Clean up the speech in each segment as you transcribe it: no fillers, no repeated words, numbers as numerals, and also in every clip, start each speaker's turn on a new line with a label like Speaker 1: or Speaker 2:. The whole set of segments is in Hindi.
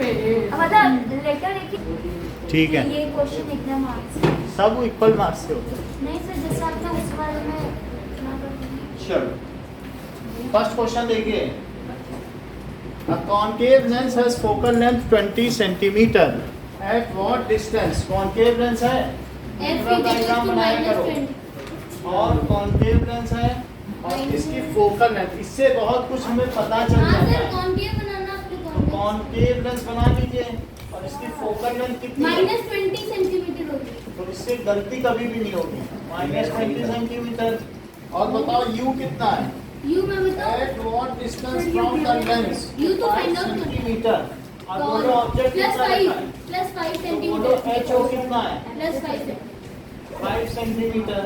Speaker 1: मतलब लेटर
Speaker 2: ठीक है,
Speaker 1: ये क्वेश्चन इतना मार्क्स
Speaker 2: सब इक्वल मार्क्स से होते हैं।
Speaker 1: नहीं सर, जैसे आपने उस बारे में इतना कर दिया।
Speaker 2: चलो फर्स्ट क्वेश्चन देखिए, a concave lens has focal length 20 centimetre eight what distance. Concave lens है, डायग्राम बनाया करो, और कॉन्केव लेंस है और इसकी फोकल लेंथ, इससे बहुत कुछ हमें पता चल
Speaker 1: हाँ
Speaker 2: जाता
Speaker 1: सर,
Speaker 2: है।
Speaker 1: कॉन्केव बनाना आपको
Speaker 2: तो कॉन्केव लेंस बना लीजिए और इसकी फोकल लेंथ कितनी है?
Speaker 1: -20 सेंटीमीटर होगी।
Speaker 2: तो इससे गलती कभी भी नहीं होगी, -20 सेंटीमीटर। और बताओ u कितना है?
Speaker 1: यू मैं बताऊं,
Speaker 2: eight what distance from the lens?
Speaker 1: U तो फाइंड आउट करना है।
Speaker 2: सेंटीमीटर। और बोलो ऑब्जेक्ट कितना रखा है?
Speaker 1: +5
Speaker 2: तो बोलो
Speaker 1: सेंटीमीटर,
Speaker 2: ho कितना है?
Speaker 1: +5
Speaker 2: 5 सेंटीमीटर।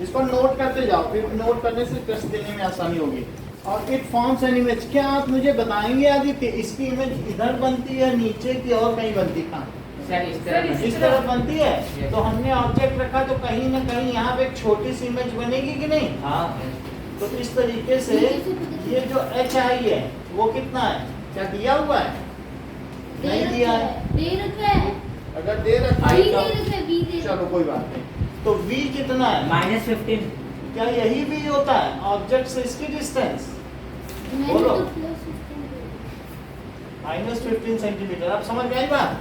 Speaker 2: इसको नोट करते जाओ, फिर नोट करने से टेस्ट देने में आसानी होगी। और इट फॉर्म्स एन इमेज। क्या आप मुझे बताएंगे आदित्य, इसकी इमेज इधर बनती है नीचे की और कहीं बनती है?
Speaker 3: सर
Speaker 2: इस तरफ बनती है। तो हमने ऑब्जेक्ट रखा तो कहीं ना कहीं यहाँ पे एक छोटी सी इमेज बनेगी कि नहीं?
Speaker 3: हाँ।
Speaker 2: तो इस तरीके से ये जो एच आई है वो कितना है? क्या दिया हुआ है? नहीं दिया है।
Speaker 1: दे रखा है,
Speaker 2: अगर दे रखा
Speaker 1: बी
Speaker 2: है
Speaker 1: दे
Speaker 2: तो
Speaker 1: रखा है, बी दे रखा
Speaker 2: चलो कोई बात नहीं। तो v कितना है?
Speaker 3: -15।
Speaker 2: क्या यही v होता है ऑब्जेक्ट से इसकी डिस्टेंस?
Speaker 1: है। मैंने
Speaker 2: बोलो।
Speaker 1: तो
Speaker 2: -15 सेंटीमीटर। आप समझ में आई बात?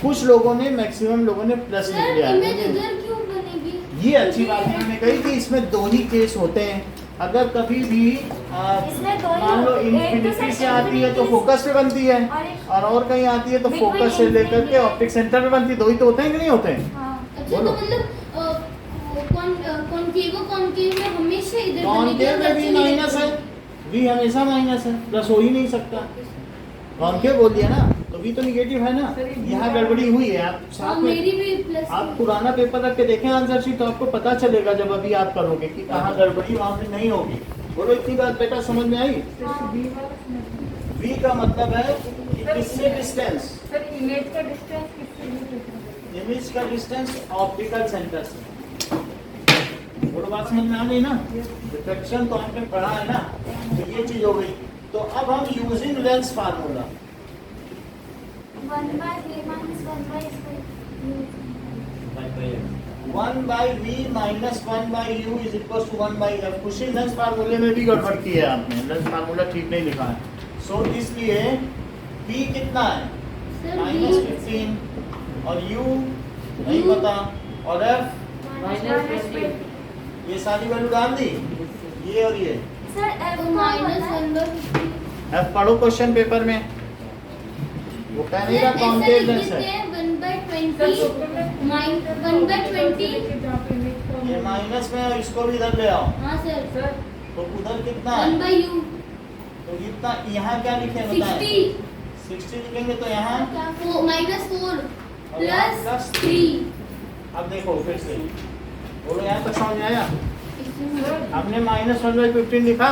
Speaker 2: कुछ लोगों ने, मैक्सिमम लोगों ने प्लस लिख
Speaker 1: सर
Speaker 2: लिया
Speaker 1: इमेज
Speaker 2: है।
Speaker 1: इधर क्यों बनेगी?
Speaker 2: ये अच्छी बात है, मैंने कही कि इसमें दो ही केस होते हैं। अगर कभी भी
Speaker 1: इसमें दो ही
Speaker 2: मान लो
Speaker 1: होते हैं। एक तो
Speaker 2: इन्फिनिटी
Speaker 1: सर
Speaker 2: से आती है तो
Speaker 1: infinity
Speaker 2: फोकस पे बनती है,
Speaker 1: और एक-
Speaker 2: और कहीं आती है तो
Speaker 1: Between
Speaker 2: फोकस से लेकर के
Speaker 1: infinity
Speaker 2: ऑप्टिक सेंटर पे बनती है। दो ही तो होते हैं कि नहीं होते हैं?
Speaker 1: हाँ, अच्छा तो
Speaker 2: बोलो।
Speaker 1: मतलब कॉन्केव में हमेशा इधर
Speaker 2: कॉन्केव में भी माइनस है, v हमेशा माइनस है, प्लस हो ही नहीं सकता। कॉन्केव बोल दिया ना, तो v तो निगेटिव है ना। यहाँ गड़बड़ी हुई है। आप
Speaker 1: हाँ,
Speaker 2: साथ में
Speaker 1: मेरी भी प्लस
Speaker 2: आप पुराना पेपर रख के देखें आंसर शीट, तो आपको पता चलेगा जब अभी आप करोगे कि कहाँ गड़बड़ी, वहाँ पे नहीं होगी। बोलो इतनी बात बेटा समझ में आई? v का मतलब है कि किससे डिस्टेंस?
Speaker 4: सर इमेज का डिस्टेंस किससे?
Speaker 2: इमेज का डिस्टेंस ऑप्टिकल सेंटर से। बोलो बात समझ में आ गई ना? डिफ्रेक्शन तो हमने पढ़ा है ना, तो ये चीज हो गई। तो अब हम using lens formula,
Speaker 1: 1/v -
Speaker 2: 1/v minus 1/u is equal to 1/f। कुछ लेंस फार्मूले में भी गड़बड़ की है आपने, लेंस फार्मूला ठीक नहीं लिखा है। सो इसलिए v कितना है?
Speaker 1: सर
Speaker 2: -15 और u नहीं पता, और f
Speaker 3: -20।
Speaker 2: ये सारी वैल्यू डाल दी, ये और ये।
Speaker 1: सर f -1/50
Speaker 2: f पढ़ो क्वेश्चन पेपर में, वो कह नहीं रहा कॉन्केव लेंस है।
Speaker 1: 1/20 1/20।
Speaker 2: ये माइनस में, और इसको भी इधर ले आओ,
Speaker 1: हाँ सर,
Speaker 2: तो उधर कितना है?
Speaker 1: 1/u
Speaker 2: तो इतना यहाँ क्या लिखे बताएं?
Speaker 1: 60
Speaker 2: 60 लिखेंगे तो यहाँ,
Speaker 1: -4
Speaker 2: और यहाँ
Speaker 1: +
Speaker 2: +3।
Speaker 1: 3।
Speaker 2: अब देखो फिर से, बोलो यहाँ तक समझ में आया? हमने -1/15 लिखा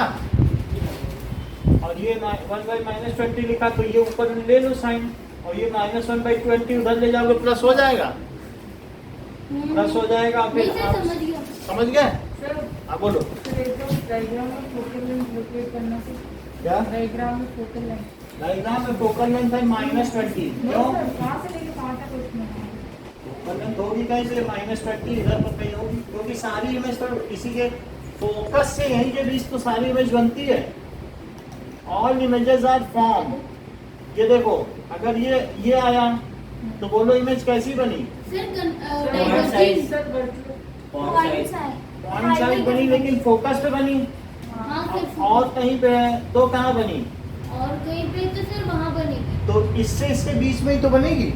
Speaker 2: और ये 1/-20 लिखा, तो ये ऊपर ले लो साइन, और ये -1/20 उधर ले जाओगे, प्लस हो जाएगा, प्लस हो जाएगा। फिर
Speaker 1: नहीं सर,
Speaker 2: आप
Speaker 1: समझ गया।
Speaker 2: समझ गए?
Speaker 4: सर
Speaker 2: हाँ बोलो
Speaker 4: डायग्राम में फोकल लेंथ लोकेट करना से
Speaker 2: क्या?
Speaker 4: डायग्राम में फोकल लेंथ
Speaker 2: डायग्राम में फोकल लेंथ है -20। क्यों?
Speaker 4: कहाँ से लेके कहाँ तक उसमें है?
Speaker 2: फोकल लेंथ होगी कहीं से -20, इधर पर कहीं होगी, क्योंकि सारी इमेज तो इसी के फोकस से यहीं के बीच तो सारी इमेज बनती है। All images are form. ये देखो, अगर ये आया तो बोलो इमेज कैसी बनी?
Speaker 1: Sir
Speaker 3: Point size।
Speaker 4: Sir virtual
Speaker 1: point size
Speaker 2: point size बनी, लेकिन फोकस पे बनी।
Speaker 1: हाँ सर,
Speaker 2: और कहीं पे है तो कहाँ बनी?
Speaker 1: और कहीं पे तो सर वहाँ बनेगी।
Speaker 2: तो इससे इसके बीच में ही तो बनेगी।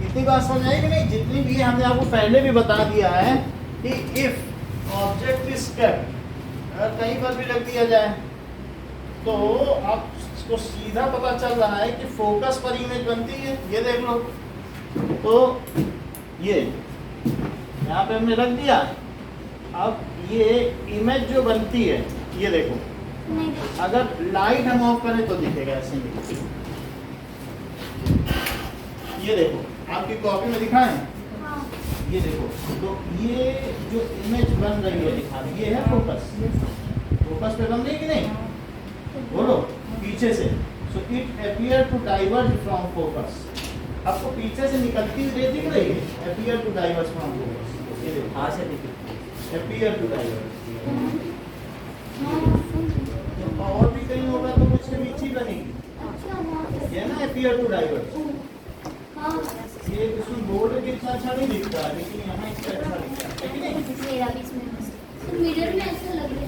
Speaker 2: इतनी बात समझ आई कि नहीं? जितनी भी हमने आपको पहले भी बता दिया है कि इफ ऑब्जेक्ट इज केप्ट, अगर कहीं पर भी रख दिया जाए तो आपको सीधा पता चल रहा है कि फोकस पर इमेज बनती है। ये देख लो, तो ये यहाँ पे हमने रख दिया। अब ये इमेज जो बनती है, ये देखो,
Speaker 1: नहीं देखा।
Speaker 2: अगर लाइट हम ऑफ करें तो दिखेगा ऐसे ही। ये देखो, आपकी कॉपी में दिखाएं,
Speaker 1: हाँ
Speaker 2: ये देखो, तो ये जो इमेज बन रही है दिखा रही, ये है फोकस। फोकस पे बन रही है कि नहीं? बोलो पीछे से, so it appear to diverge from focus. आपको पीछे से निकलती हुई रे दिख रही है, appear to diverge from focus. ये देखो,
Speaker 3: हाँ से देखिए
Speaker 2: अपीयर टू डाइवर्ज। और भी कहीं होगा तो कुछ के बीच ही बनेगी, ये ना अपीयर टू डाइवर्ज। ये इसमें बोर्ड के इतना अच्छा नहीं दिखता, लेकिन यहाँ इसका अच्छा दिखता है कि नहीं?
Speaker 1: मेरा भी इसमें मिरर में ऐसा लग रहा है।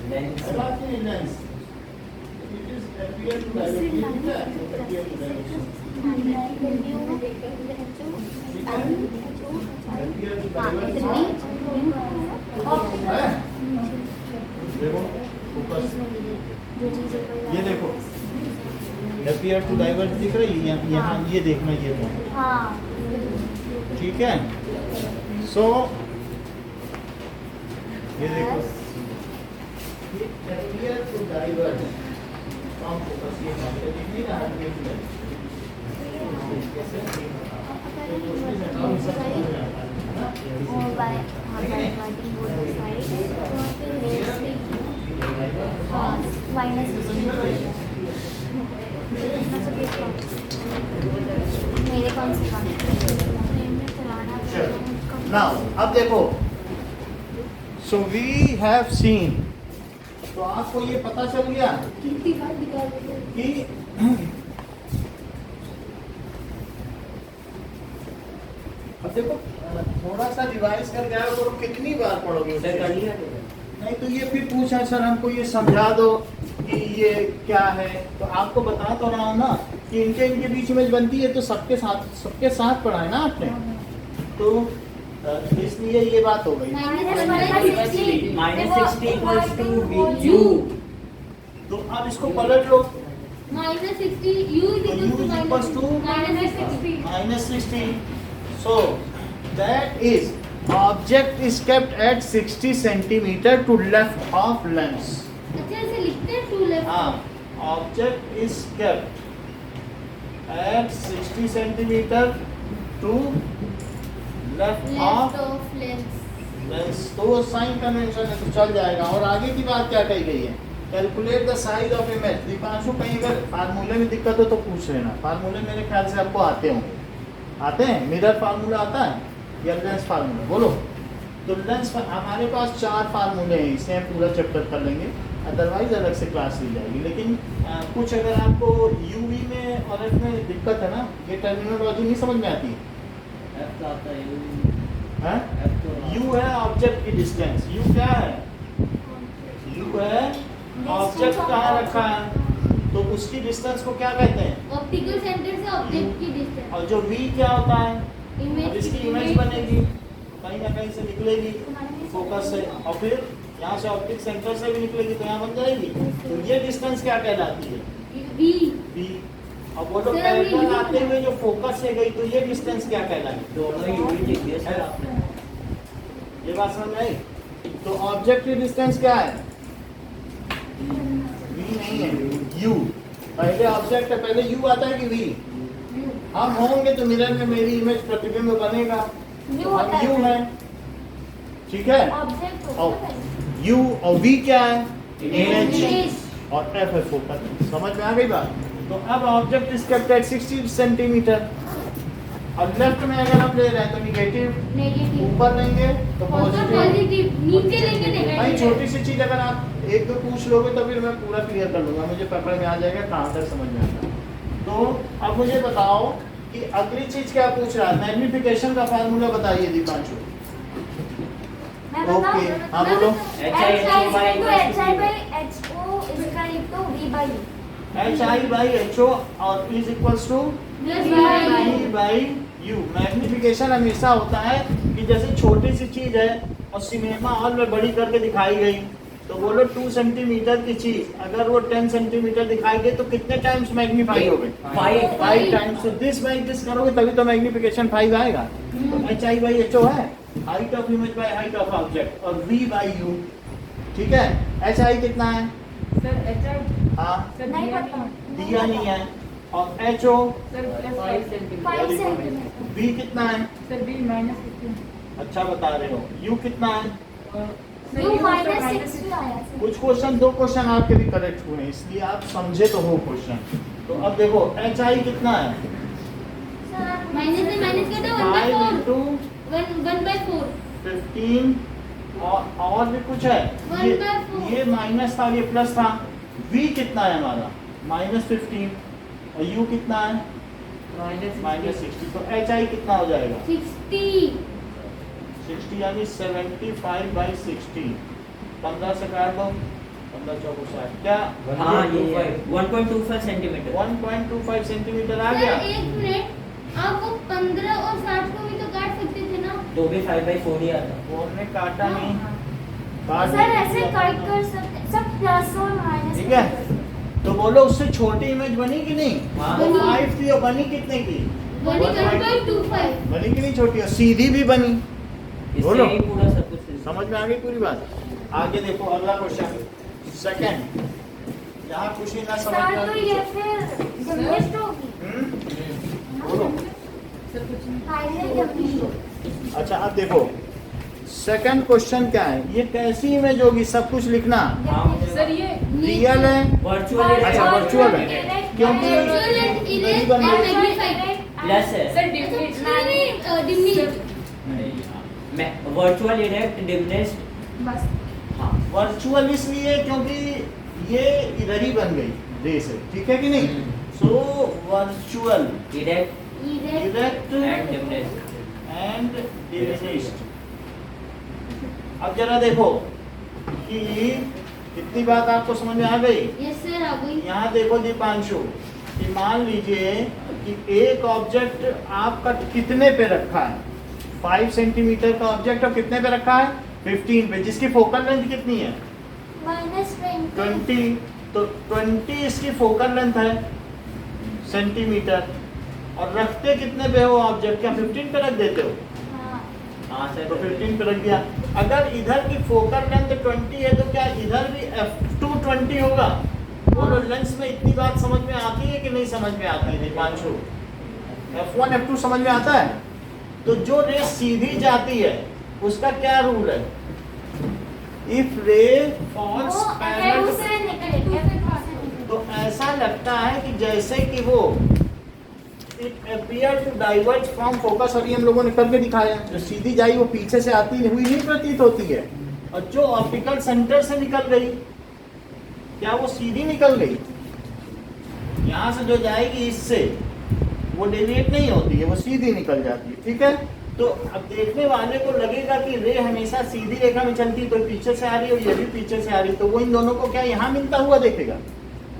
Speaker 3: लेंस
Speaker 2: बात नहीं, lens it is appear to diverge. ये दिखता है appear to diverge, appear to diverge है। देखो फोकस, ये देखो अपीयर टू डाइवर्ज दिख रही है यहाँ, ये देखना ये पॉइंट,
Speaker 1: हाँ
Speaker 2: ठीक है। सो ये देखो appear to diverge from focus, ये पॉइंट दिख नहीं रहा है,
Speaker 1: मेरे कौन से
Speaker 2: नाउ अब देखो, सो वी हैव सीन, तो आपको ये पता चल गया कि अब देखो थोड़ा सा रिवाइज कर गया तो कितनी बार पढ़ोगे
Speaker 3: सर कर
Speaker 2: उसे?
Speaker 3: लिया
Speaker 2: नहीं तो ये फिर पूछा सर हमको ये समझा दो कि ये क्या है, तो आपको बता तो रहा हूँ ना कि इनके इनके बीच में बनती है, तो सबके साथ पढ़ा है ना आपने, तो इसलिए ये बात हो गई।
Speaker 3: -60 इक्वल्स टू यू।
Speaker 2: तो अब इसको पलट लो,
Speaker 1: -60 u
Speaker 2: is equals to -60, so that is object is kept at 60 centimeter to left of lens.
Speaker 1: अच्छा ऐसे लिखते हैं टू लेफ्ट।
Speaker 2: हाँ, object is kept at 60 centimeter to left
Speaker 1: left
Speaker 2: of
Speaker 1: of lens.
Speaker 2: lens, तो साइन कन्वेंशन है तो चल जाएगा। और आगे की बात क्या कही गई है? Calculate the size of image. Deepanshu कहीं अगर फार्मूले में दिक्कत हो तो पूछ लेना, फार्मूले मेरे ख्याल से आपको आते होंगे, आते हैं? मिरर फार्मूला आता है या लेंस फार्मूला? बोलो। तो लेंस हमारे पास 4 फार्मूले हैं, इसे हम पूरा चैप्टर कर लेंगे, अदरवाइज अलग से क्लास ली जाएगी। लेकिन कुछ अगर आपको यूवी में और एफ में दिक्कत है ना, ये टर्मिनोलॉजी नहीं समझ में आती
Speaker 3: एफ तो आता है
Speaker 2: है?
Speaker 3: एफ तो
Speaker 2: यू है ऑब्जेक्ट की डिस्टेंस, यू क्या है? यू है ऑब्जेक्ट कहाँ रखा है, तो उसकी डिस्टेंस को क्या कहते हैं?
Speaker 1: ऑप्टिकल सेंटर से ऑब्जेक्ट की डिस्टेंस।
Speaker 2: और जो वी क्या होता है?
Speaker 1: इमेज
Speaker 2: अब इसकी इमेज बनेगी, कहीं ना कहीं से निकलेगी फोकस से, और फिर यहाँ से ऑप्टिक सेंटर से भी निकलेगी तो यहाँ बन जाएगी। तो ये डिस्टेंस क्या कहलाती है?
Speaker 1: वी।
Speaker 2: वी। अब वो लोग
Speaker 1: सर,
Speaker 2: पैरेलल
Speaker 1: V
Speaker 2: आते हुए जो फोकस से गई, तो ये डिस्टेंस क्या कहलाती
Speaker 3: दोनों यूवी लिख दिया सर आपने।
Speaker 2: है? ये बात समझ में आई? तो ऑब्जेक्ट की डिस्टेंस क्या है? वी नहीं है, यू। पहले ऑब्जेक्ट है, पहले यू आता है कि वी? हम होंगे तो मिरर में मेरी इमेज प्रतिबिंब बनेगा, तो हम यू है, ठीक है?
Speaker 1: ऑब्जेक्ट
Speaker 2: और यू और वी क्या है?
Speaker 1: इमेज।
Speaker 2: और एफ है फोकस। समझ में आ गई बात? तो अब object is kept at 60 centimetre, और लेफ्ट में अगर हम ले रहे हैं तो निगेटिव,
Speaker 1: नेगेटिव।
Speaker 2: ऊपर लेंगे तो पॉजिटिव।
Speaker 1: पॉजिटिव, नीचे लेंगे
Speaker 2: भाई
Speaker 1: नेगेटिव।
Speaker 2: छोटी सी चीज अगर आप एक दो पूछ लोगे तो फिर मैं पूरा क्लियर कर लूंगा, मुझे पकड़ में आ जाएगा कहाँ तक समझ में आता है। तो अब मुझे बताओ कि अगली चीज क्या पूछ रहा है? मैग्निफिकेशन का फार्मूला बताइए दीपांशु।
Speaker 1: मैं बताऊं?
Speaker 2: ओके, हाँ बोलो। HI/HO और is equals to V by u. Magnification हमेशा होता है कि जैसे छोटी सी चीज है और सिनेमा हॉल में बड़ी करके दिखाई गई, तो बोलो 2 सेंटीमीटर की चीज अगर वो 10 सेंटीमीटर दिखाई गई तो कितने टाइम्स मैग्नीफाई हो गई? 5 टाइम्स। तो दिस बाई दिस करोगे तभी तो मैग्निफिकेशन 5 आएगा। तो HI/HO है height of image by height of object, और V बाई यू, ठीक है? HI कितना है?
Speaker 4: सर एचआई
Speaker 2: हाँ,
Speaker 4: सर
Speaker 1: नहीं
Speaker 4: दिया
Speaker 1: पता।
Speaker 2: दिया नहीं है। और HO
Speaker 4: sir plus
Speaker 3: 5 centimetre.
Speaker 1: 5 centimetre.
Speaker 2: V कितना है?
Speaker 4: सर बी -15
Speaker 2: अच्छा बता रहे हो। U कितना है?
Speaker 4: सर
Speaker 1: यू
Speaker 4: यू
Speaker 1: -60 आया सर।
Speaker 2: कुछ क्वेश्चन, 2 क्वेश्चन आपके भी करेक्ट हुए हैं, इसलिए आप समझे तो हो क्वेश्चन। तो अब देखो एच आई कितना है?
Speaker 1: माइनस से माइनस करते
Speaker 2: 5
Speaker 1: 1/4
Speaker 2: इंटू
Speaker 1: 1/4
Speaker 2: 15 और भी कुछ है।
Speaker 1: 1/4
Speaker 2: ये माइनस था, ये प्लस था। v कितना है हमारा? -15 और u कितना है? -60। तो एच आई कितना हो जाएगा?
Speaker 1: 60
Speaker 2: 60 यानी 75/60। 15 से काट दो, 15 चौको 60। क्या?
Speaker 3: हाँ ये 1.25 सेंटीमीटर
Speaker 2: 1.25 सेंटीमीटर आ
Speaker 1: सर
Speaker 2: गया।
Speaker 1: एक मिनट, आप वो 15 और 60 को भी तो काट सकते थे ना?
Speaker 3: तो भी 5/4 ही आता।
Speaker 2: वो हमने काटा नहीं, काट
Speaker 1: सर
Speaker 2: नहीं
Speaker 1: ऐसे
Speaker 2: दिया।
Speaker 1: कट कर सकते सब प्लस और माइनस।
Speaker 2: ठीक है, तो बोलो उससे छोटी इमेज बनी कि नहीं?
Speaker 3: हाँ।
Speaker 2: वो 5 थी और बनी कितने की?
Speaker 1: बनी 1.25।
Speaker 2: बनी कि नहीं छोटी? और सीधी भी बनी। बोलो।
Speaker 3: इससे ही पूरा सब कुछ
Speaker 2: समझ में आ गई पूरी बात? आगे देखो अगला क्वेश्चन, सेकंड। यहाँ कुछ ही ना समझ में
Speaker 1: सर
Speaker 2: आ
Speaker 1: तो ये फिर डिमिनिश्ड होगी।
Speaker 2: बोलो।
Speaker 1: Final diminished.
Speaker 2: अच्छा अब देखो सेकंड क्वेश्चन क्या है? ये कैसी इमेज होगी सब कुछ लिखना।
Speaker 4: सर ये
Speaker 2: रियल है?
Speaker 3: वर्चुअल
Speaker 2: अच्छा वर्चुअल है, क्योंकि
Speaker 1: वर्चुअल एंड इरेज एंड मैग्नीफाइड।
Speaker 3: प्लस है
Speaker 4: sir diminished
Speaker 1: diminished
Speaker 3: virtual erect diminished.
Speaker 4: बस
Speaker 3: हाँ
Speaker 2: वर्चुअल इसलिए क्योंकि ये इधर ही बन गई रे से, ठीक है कि नहीं? So virtual
Speaker 3: erect
Speaker 1: erase
Speaker 2: erect
Speaker 3: and diminished.
Speaker 2: And diminished. अब जरा देखो कि इतनी बात आपको समझ में आ गई?
Speaker 1: यस सर आ गई।
Speaker 2: यहाँ देखो दीपांशु कि मान लीजिए कि एक ऑब्जेक्ट आपका कितने पे रखा है? 5 सेंटीमीटर का ऑब्जेक्ट और कितने पे रखा है? 15 पे, जिसकी फोकल लेंथ कितनी है?
Speaker 1: -20।
Speaker 2: 20। तो 20 इसकी फोकल लेंथ है सेंटीमीटर, और रखते कितने पे हो ऑब्जेक्ट? क्या 15 पे रख देते हो?
Speaker 1: हाँ।
Speaker 3: हाँ सर
Speaker 2: तो 15 पे रख दिया। अगर इधर की फोकल लेंथ 20 है तो क्या इधर भी f2 20 होगा? बोलो लेंस में इतनी बात समझ में आती है कि नहीं समझ में आती है दीपांशु? f1 f2 समझ में आता है? तो जो रे सीधी जाती है उसका क्या रूल है? इफ रे फॉल्स पैरेलल,
Speaker 1: से निकले
Speaker 2: तो ऐसा लगता है कि जैसे कि वो it appear to diverge from focus, और ये हम लोगों ने करके दिखाया। जो सीधी जाई वो पीछे से आती हुई नहीं प्रतीत होती है, और जो ऑप्टिकल सेंटर से निकल गई, क्या वो सीधी निकल गई? यहाँ से जो जाएगी इससे वो डेविएट नहीं होती है, वो सीधी निकल जाती है। ठीक है, तो अब देखने वाले को लगेगा कि रे हमेशा सीधी रेखा में चलती, तो पीछे से आ रही है और ये भी पीछे से आ रही, तो वो इन दोनों को क्या यहाँ मिलता हुआ देखेगा?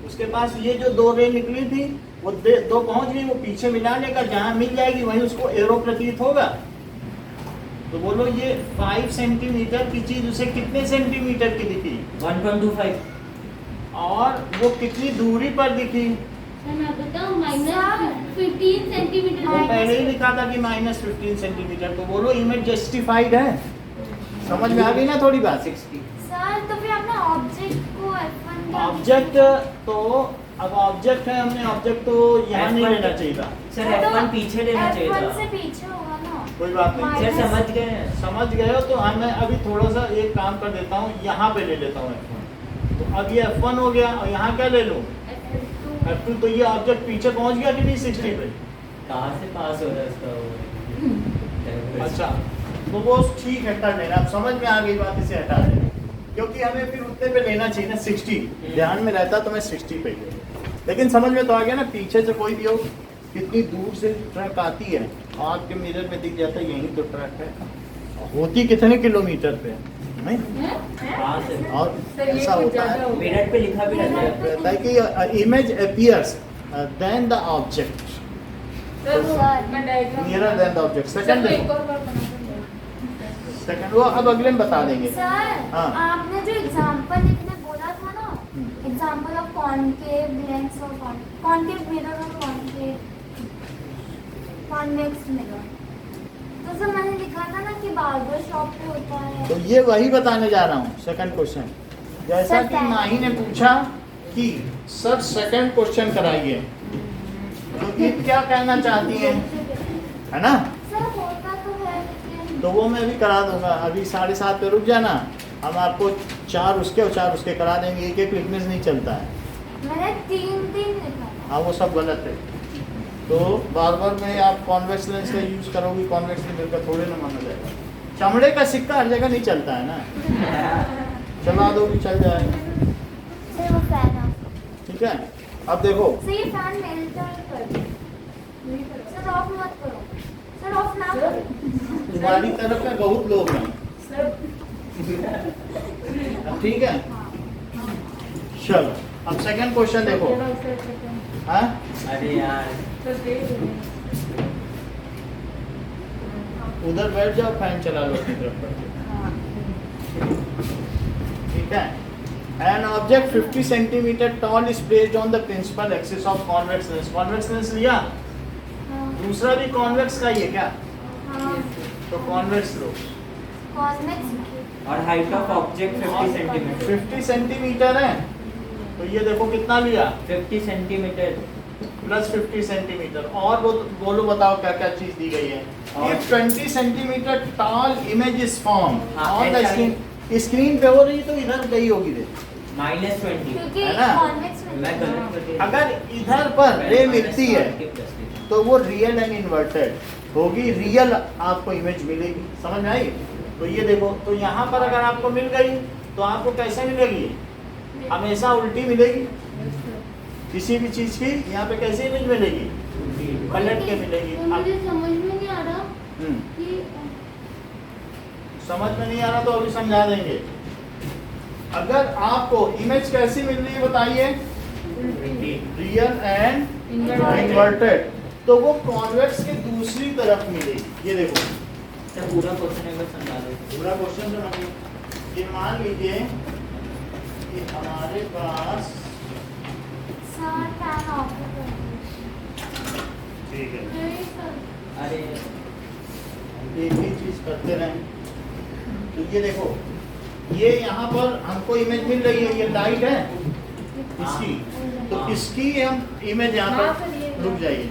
Speaker 2: उसके पास ये जो दो रे निकली थी वो दो पहुंच गई, वो पीछे मिला लेगा, जहां मिल जाएगी वहीं उसको एरो प्रतीत होगा। तो बोलो ये 5 सेंटीमीटर की चीज उसे कितने सेंटीमीटर की दिखी?
Speaker 3: 1.25।
Speaker 2: और वो कितनी दूरी पर दिखी?
Speaker 1: सर मैं बताऊं -15 सेंटीमीटर।
Speaker 2: वो पहले ही लिखा था कि -15 सेंटीमीटर। तो बोलो इमेज जस्टिफाइड है? समझ में आ गई ना थोड़ी बात?
Speaker 3: 60।
Speaker 1: सर तो फिर आपने ऑब्जेक्ट को F1 का
Speaker 2: ऑब्जेक्ट तो अब ऑब्जेक्ट है, हमने ऑब्जेक्ट तो यहाँ नहीं लेना चाहिए था।
Speaker 3: सर F1 पीछे लेना चाहिए
Speaker 1: F1 से
Speaker 3: था।
Speaker 1: पीछे होगा ना।
Speaker 2: कोई बात नहीं,
Speaker 3: सर
Speaker 1: Minus-
Speaker 3: समझ गए हैं।
Speaker 2: समझ गए हो? तो मैं अभी थोड़ा सा एक काम कर देता हूँ, यहाँ पे ले लेता हूँ F1। तो अब ये F1 हो गया, और यहाँ क्या ले लूँ?
Speaker 1: F2।
Speaker 2: F2। तो ये ऑब्जेक्ट पीछे पहुँच गया कि नहीं 60 पे?
Speaker 3: कहाँ से पास हो रहा है उसका वो?
Speaker 2: अच्छा, तो वो ठीक है, कर लेना। अब समझ में आ गई बात, इसे हटा देना, क्योंकि हमें फिर उतने पे लेना चाहिए ना 60। ध्यान में रहता तो मैं 60 पे ले, लेकिन समझ में तो आ गया ना। पीछे से कोई भी हो, कितनी दूर से ट्रक आती है, आपके मिरर में दिख जाता है यही तो ट्रक है, होती कितने किलोमीटर पे नहीं?
Speaker 3: कहाँ से?
Speaker 2: और
Speaker 4: सर ये
Speaker 2: ऐसा
Speaker 4: कुछ
Speaker 2: होता
Speaker 4: ज्यादा
Speaker 2: है,
Speaker 4: हो गया।
Speaker 3: मिनट पे लिखा भी रहता है।
Speaker 2: रहता है कि image appears than the object,
Speaker 4: sir वो
Speaker 1: सर,
Speaker 4: मैं diagram
Speaker 2: nearer than the object.
Speaker 4: Sir
Speaker 2: second
Speaker 4: मैं एक
Speaker 2: देखो,
Speaker 4: और बार बना दूंगा।
Speaker 2: सेकंड वो अब अगले में बता देंगे।
Speaker 1: सर
Speaker 2: हाँ।
Speaker 1: आपने जो एग्जांपल इतने बोला था ना, एग्जांपल ऑफ कॉनकेव लेंस और कॉनकेव मिरर और कॉनकेव कॉन्वेक्स मिरर, तो सर मैंने लिखा था ना कि बार्बर शॉप पे होता है।
Speaker 2: तो ये वही बताने जा रहा हूँ, सेकंड क्वेश्चन। जैसा कि माही ने पूछा कि सर सेकंड क्वेश्चन कराइए, तो ये क्या कहना चाहती है, है ना?
Speaker 1: सर होता तो है लेकिन
Speaker 2: तो वो मैं भी करा दूंगा। अभी 7:30 पे रुक जाना, हम आपको 4 उसके और 4 उसके करा देंगे। एक लिखने से नहीं चलता है।
Speaker 1: मैंने 3 लिखा था।
Speaker 2: हाँ वो सब गलत है। तो बार बार में आप कॉन्वेक्स लेंस का यूज करोगे, कॉन्वेक्स लेंस का थोड़े ना माना जाएगा। चमड़े का सिक्का हर जगह नहीं चलता है ना, चला दो भी चल जाएगा।
Speaker 1: सर वो फैन ऑफ,
Speaker 2: ठीक है, अब देखो
Speaker 1: सर ये फैन मेल्ट कर दो, सर ऑफ मत करो, सर ऑफ ना करो।
Speaker 2: तुम्हारी तरफ में बहुत लोग हैं। अब ठीक है, चलो अब सेकंड क्वेश्चन देखो। हाँ
Speaker 3: अरे यार
Speaker 2: उधर बैठ जाओ, फैन चला लो अपनी तरफ पर। ठीक है, an object 50 centimetre tall is placed on the principal axis of convex lens. Convex lens लिया,
Speaker 1: हाँ,
Speaker 2: दूसरा भी कॉन्वेक्स का ही है क्या?
Speaker 1: हाँ,
Speaker 2: तो कॉन्वेक्स लो।
Speaker 1: कॉस्मेटिक्स
Speaker 3: और height of object 50 centimetre
Speaker 2: 50 centimetre है, तो ये देखो कितना लिया,
Speaker 3: 50 सेंटीमीटर
Speaker 2: प्लस 50 सेंटीमीटर। और वो बोलो, बताओ क्या क्या चीज दी गई है।
Speaker 3: और-
Speaker 2: If 20 centimetre toll image is form
Speaker 3: हाँ,
Speaker 2: ऑन द
Speaker 3: ऐसा
Speaker 2: स्क्रीन, स्क्रीन पे हो रही तो इधर गई होगी रे।
Speaker 3: -20
Speaker 1: क्योंकि
Speaker 2: है ना?
Speaker 1: कॉन्वेक्स में
Speaker 3: मैं गलत कर दिया।
Speaker 2: अगर इधर पर रे मिलती है
Speaker 3: है
Speaker 2: तो वो रियल एंड इन्वर्टेड होगी, रियल आपको इमेज मिलेगी। समझ में आई? तो ये देखो, तो यहाँ पर अगर आपको मिल गई तो आपको कैसे मिलेगी? हमेशा उल्टी मिलेगी। किसी भी चीज की यहाँ पे कैसी इमेज मिलेगी? पलट के मिलेगी।
Speaker 1: तो मुझे समझ में नहीं आ रहा
Speaker 2: हम्म,
Speaker 1: कि
Speaker 2: समझ में नहीं आ रहा तो अभी समझा देंगे। अगर आपको इमेज कैसी मिल रही है बताइए? रियल एंड इन्वर्टेड, तो वो कॉन्वेक्स के दूसरी तरफ मिलेगी। ये देखो
Speaker 3: पूरा क्वेश्चन एक बार समझा दो।
Speaker 2: पूरा क्वेश्चन सुनिए। ये मान लीजिए कि हमारे पास,
Speaker 1: सर फैन ऑफ कर
Speaker 2: ठीक है,
Speaker 1: दो।
Speaker 3: अरे
Speaker 2: एक ही चीज करते रहें। तो ये देखो, ये यहाँ पर हमको इमेज मिल रही है, ये लाइट है इसकी, तो इसकी हम इमेज यहाँ पर रुक जाइए।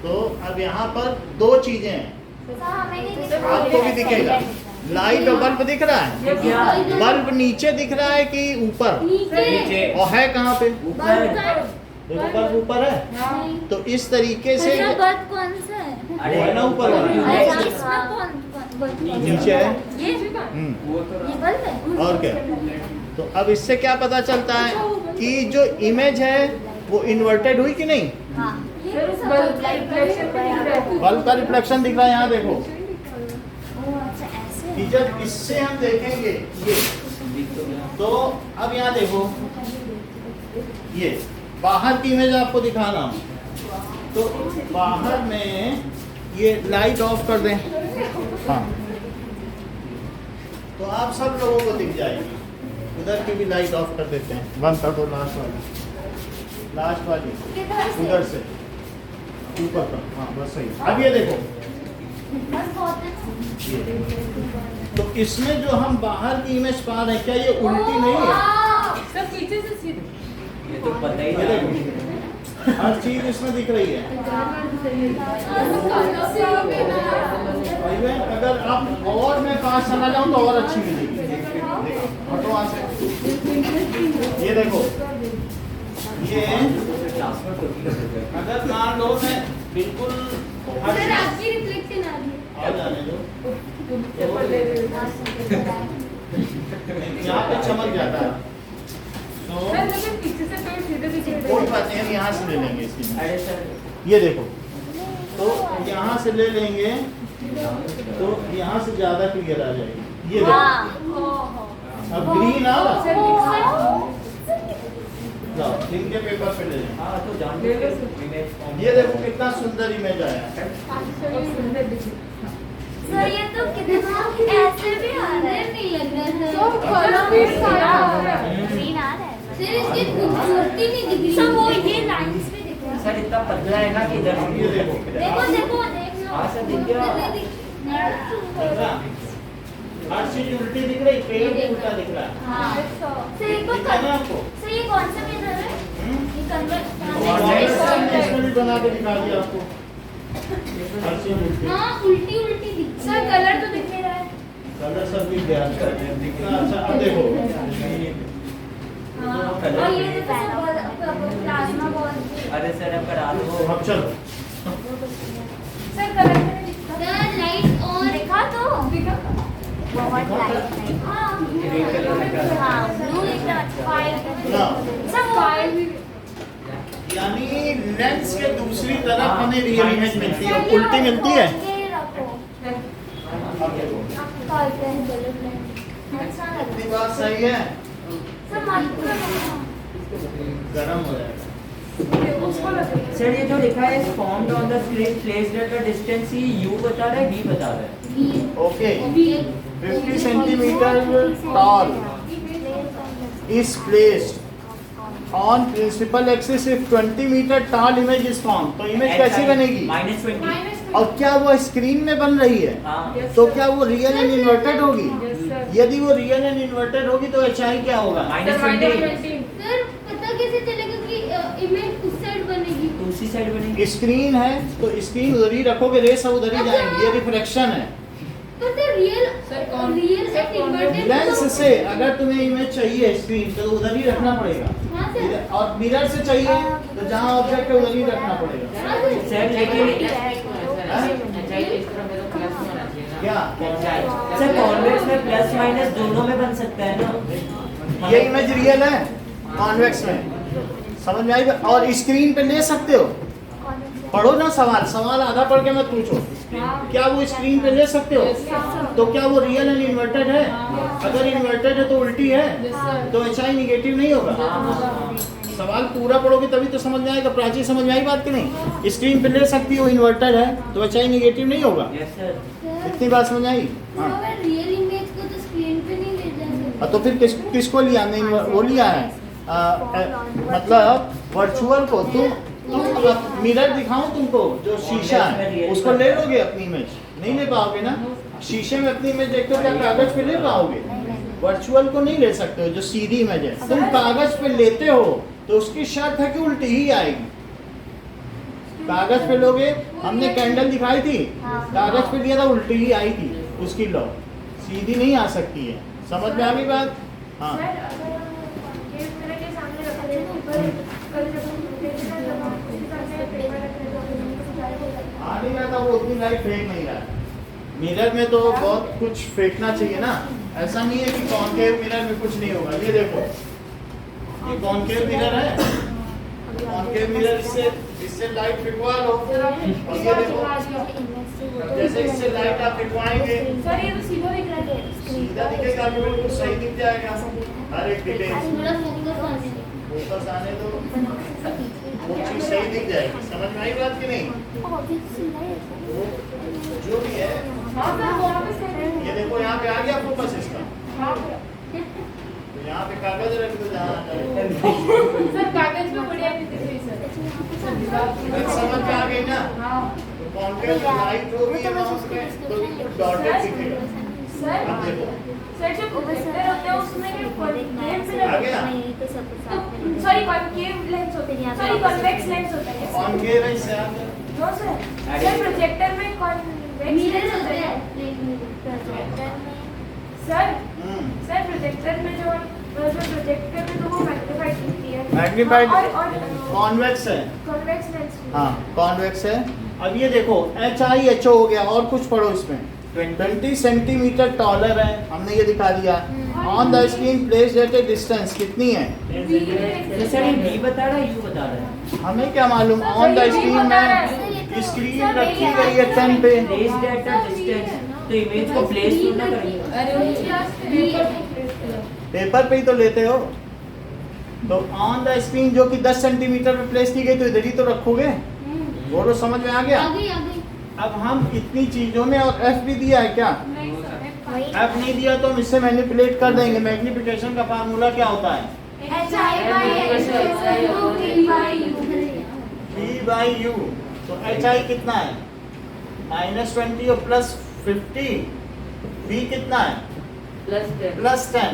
Speaker 2: तो अब यहाँ पर दो चीजें हैं,
Speaker 1: सर हमें नहीं दिख रहा।
Speaker 2: आपको भी दिखेगा। लाइट और बल्ब दिख रहा है। बल्ब नीचे दिख रहा है कि ऊपर?
Speaker 1: नीचे
Speaker 2: और है कहाँ पे?
Speaker 3: ऊपर
Speaker 2: देखो बल्ब ऊपर है।
Speaker 4: हाँ।
Speaker 2: तो इस तरीके से
Speaker 1: अच्छा बल्ब कौन सा है?
Speaker 2: वो है ना ऊपर वाला।
Speaker 1: अरे इसमें कौन बल्ब कौन सा
Speaker 2: नीचे है।
Speaker 1: ये
Speaker 2: हम्म,
Speaker 3: वो तो
Speaker 1: ये बल्ब है?
Speaker 2: और क्या? तो अब इससे क्या पता चलता है कि जो इमेज है वो इन्वर्टेड हुई कि नहीं?
Speaker 1: हाँ,
Speaker 4: सर उस बल्ब का रिफ्लेक्शन भी दिख रहा है।
Speaker 2: बल्ब का रिफ्लेक्शन दिख रहा है, यहाँ देखो।
Speaker 1: ओह अच्छा ऐसे
Speaker 2: कि जब इससे हम देखेंगे ये,
Speaker 3: दिख तो गया।
Speaker 2: तो अब यहाँ देखो, ये बाहर की इमेज आपको दिखा रहा हूँ। तो बाहर में ये लाइट ऑफ कर दें, हाँ, तो आप सब लोगों को दिख जाएगी। उधर की भी लाइट ऑफ कर देते हैं, बंद कर दो। लास्ट वाली
Speaker 1: किधर से?
Speaker 2: उधर से ऊपर तक, हाँ बस सही। अब ये देखो,
Speaker 1: बस बहुत है।
Speaker 2: ये तो इसमें जो हम बाहर की इमेज पा रहे हैं, क्या ये उल्टी नहीं है?
Speaker 4: सर पीछे से सीधे।
Speaker 3: ये तो पता ही
Speaker 2: ये
Speaker 3: था।
Speaker 2: देखो, हर चीज इसमें दिख रही है। भाई मैं अगर आप और मैं पास चला जाऊं तो और अच्छी मिलेगी। देखो, हटो वहाँ से। ये देखो, ये अगर मान लो मैं बिल्कुल हट
Speaker 1: सर आपकी रिफ्लेक्शन आ रही है।
Speaker 2: आ जाने दो, यहाँ पे चमक जाता है। तो
Speaker 4: सर मुझे पीछे से थोड़ी सीधे पीछे
Speaker 2: कोई बात नहीं, हम यहाँ से ले लेंगे इसकी।
Speaker 3: अरे सर
Speaker 2: ये देखो, तो यहाँ से ले लेंगे तो यहाँ से ज्यादा क्लियर आ जाएगी। ये देखो,
Speaker 1: हाँ।
Speaker 2: अब ग्रीन आ रहा,
Speaker 1: ओह,
Speaker 2: जाओ इनके पेपर पे ले लें।
Speaker 3: हाँ तो जान के इमेज फॉर्म
Speaker 2: ये देखो कितना सुंदर इमेज आया।
Speaker 4: सुंदर दिखे।
Speaker 1: सर ये तो कितना ऐसे भी आ रहा है, नहीं लग रहा
Speaker 4: तो
Speaker 1: है।
Speaker 4: कलर भी सारा आ रहा है।
Speaker 1: ग्रीन आ रहा है। सर इसकी खूबसूरती नहीं दिख रही। सर वो ये लाइंस भी दिख रहा है।
Speaker 3: सर इतना पतला है ना कि इधर
Speaker 2: ये देखो,
Speaker 1: देखो देखो देख लो।
Speaker 3: हाँ, सर, दिख गया।
Speaker 2: देख रहा? हर चीज उल्टी दिख रही, पेड़ भी उल्टा दिख रहा है।
Speaker 1: हाँ। सर ये
Speaker 2: दिख रहा है ना आपको?
Speaker 1: सर ये कौन सा मिरर है? ये कन्वर्ट
Speaker 2: इसमें भी बना के दिखा दिया आपको। हर चीज उल्टी।
Speaker 1: हाँ उल्टी उल्टी दिख। सर कलर तो दिख नहीं रहा है।
Speaker 2: कलर सब भी ध्यान कर। अच्छा अब देखो,
Speaker 1: और ये देखो प्लाज्मा बॉल।
Speaker 3: अरे सर अब करा दो।
Speaker 2: अब चलो
Speaker 1: सर कलर लाइट ऑन देखा तो बहुत लाइट हाँ ब्लू एकदम वाइट सब वाइट
Speaker 2: यानी लेंस के दूसरी तरफ हमें रियल इमेज मिलती है, उल्टी मिलती है। अपनी बात सही है, गरम हो जाएगा।
Speaker 3: सर ये जो लिखा है formed on the screen placed at the distance, ये यू बता रहा है वी बता रहा है?
Speaker 2: Okay 50 centimetre toll is placed on principal axis if 20 meter tall image is formed। तो इमेज कैसी बनेगी?
Speaker 3: -20।
Speaker 2: और क्या वो स्क्रीन में बन रही है?
Speaker 3: हाँ।
Speaker 2: तो क्या वो रियल एंड इन्वर्टेड होगी?
Speaker 4: Yes, sir.
Speaker 2: यदि वो रियल एंड इन्वर्टेड होगी तो एचआई क्या होगा?
Speaker 3: -20।
Speaker 1: सर पता कैसे चलेगा कि इमेज उस साइड बनेगी?
Speaker 3: दूसरी साइड बनेगी।
Speaker 2: स्क्रीन है तो स्क्रीन उधर ही रखोगे, रेस उधर ही जाएंगी, ये रिफ्लेक्शन है।
Speaker 1: तो सर रियल
Speaker 4: सर, कौन-
Speaker 1: रियल
Speaker 4: सर,
Speaker 1: एंड
Speaker 4: कौन-
Speaker 1: इन्वर्टेड
Speaker 2: लेंस से अगर तुम्हें इमेज चाहिए स्क्रीन तो उधर ही रखना पड़ेगा,
Speaker 1: हाँ सर
Speaker 2: और मिरर से चाहिए तो जहाँ ऑब्जेक्ट है उधर ही रखना पड़ेगा।
Speaker 1: हाँ सर
Speaker 3: सर लेकिन
Speaker 2: क्या
Speaker 3: सर कॉन्वेक्स में प्लस माइनस दोनों में बन सकता है ना?
Speaker 2: ये इमेज रियल है कॉन्वेक्स में, समझ में आई? और स्क्रीन पे ले सकते हो, पढ़ो ना सवाल, सवाल आधा पढ़ के मत पूछो। क्या वो स्क्रीन पे ले सकते हो? तो क्या वो रियल एंड इन्वर्टेड है? अगर इन्वर्टेड है तो उल्टी है, तो एचआई निगेटिव नहीं होगा। सवाल पूरा पढ़ोगे तभी तो समझ में आएगा। प्राची समझ में आई बात कि नहीं? स्क्रीन पे ले सकती हो, इन्वर्टेड है तो एचआई निगेटिव नहीं होगा।
Speaker 3: Yes sir.
Speaker 2: इतनी बात समझ आई? हाँ।
Speaker 1: अगर रियल इमेज को तो स्क्रीन पे नहीं ले जा सकते।
Speaker 2: तो फिर किसको लिया? नहीं वो लिया है मतलब वर्चुअल को। तुम मिरर दिखाऊं तुमको जो शीशा है उसको ले लोगे अपनी इमेज? नहीं ले पाओगे ना। शीशे में अपनी इमेज देखते हो, क्या कागज पे ले पाओगे? वर्चुअल को नहीं ले सकते हो जो सीधी इमेज है। तुम कागज पे लेते हो तो उसकी शर्त है कि उल्टी ही आएगी। कागज पे लोगे, हमने कैंडल दिखाई थी, कागज पे लिया था उल्टी ही आई थी उसकी लौ, सीधी नहीं आ सकती है। समझ में आ गई बात? हाँ आ नहीं रहा था वो, उतनी लाइट फेंक नहीं रहा है। मिरर में तो बहुत कुछ फेंकना चाहिए ना, ऐसा नहीं है कि कॉन्केव मिरर में कुछ नहीं होगा। ये देखो, ये कॉन्केव मिरर है, कॉन्केव मिरर इससे लाइट फिकवा लो, और ये देखो जैसे इससे लाइट आप फिकवाएंगे
Speaker 1: सर ये तो सीधा दिख रहा है।
Speaker 2: सीधा दिखेगा, आपको बिल्कुल सही दिख जाएगा हर एक डिटेल। फोकस आने दो, वो चीज सही दिख जाएगी। समझ में आई बात कि नहीं? वो जो भी है, ये देखो यहाँ पे आ गया फोकस इसका, तो यहाँ पे कागज रख दो जहाँ
Speaker 4: सर कागज में बढ़िया भी दिख रही सर।
Speaker 2: समझ में आ गई ना? तो कॉन्केव लाइट होगी वहाँ पे तो डॉटेड दिखेगा।
Speaker 4: सर
Speaker 2: अब देखो
Speaker 4: सर जो प्रोजेक्टर होते हैं उसमें
Speaker 2: आ गया।
Speaker 4: सॉरी कॉन्केव लेंस होते हैं, सॉरी कॉन्वेक्स लेंस होता है।
Speaker 2: कॉन्केव है इससे आप
Speaker 4: नो सर, सर प्रोजेक्टर में कॉन्वेक्स लेंस होता है सर। सर प्रोजेक्टर में जो प्रोजेक्टर में तो वो मैग्नीफाइड दिखती है,
Speaker 2: मैग्नीफाइड
Speaker 4: और
Speaker 2: कॉन्वेक्स है।
Speaker 4: Convex lens.
Speaker 2: हाँ कॉन्वेक्स है। अब ये देखो HIHO हो गया, और कुछ पढ़ो इसमें। 20 सेंटीमीटर टॉलर है, हमने ये दिखा दिया। On the screen placed at A distance कितनी है?
Speaker 3: तो सर ये वी बता रहा है यू बता रहा है?
Speaker 2: हमें क्या मालूम? ऑन द स्क्रीन में स्क्रीन रखी गई है 10 पे।
Speaker 3: प्लेस्ड एट अ डिस्टेंस, तो इमेज को प्लेस क्यों ना करेंगे?
Speaker 2: पेपर पे ही तो लेते हो। तो ऑन द स्क्रीन जो कि 10 सेंटीमीटर पे प्लेस की गई तो इधर ही तो रखोगे। वो तो समझ में आ गया। अब हम इतनी चीजों में, और F भी दिया है क्या? F नहीं दिया तो हम इससे मैनिपुलेट कर देंगे। मैग्निफिकेशन का फार्मूला क्या होता है? V/U। तो HI कितना है? -20 और +50। V कितना है? +10।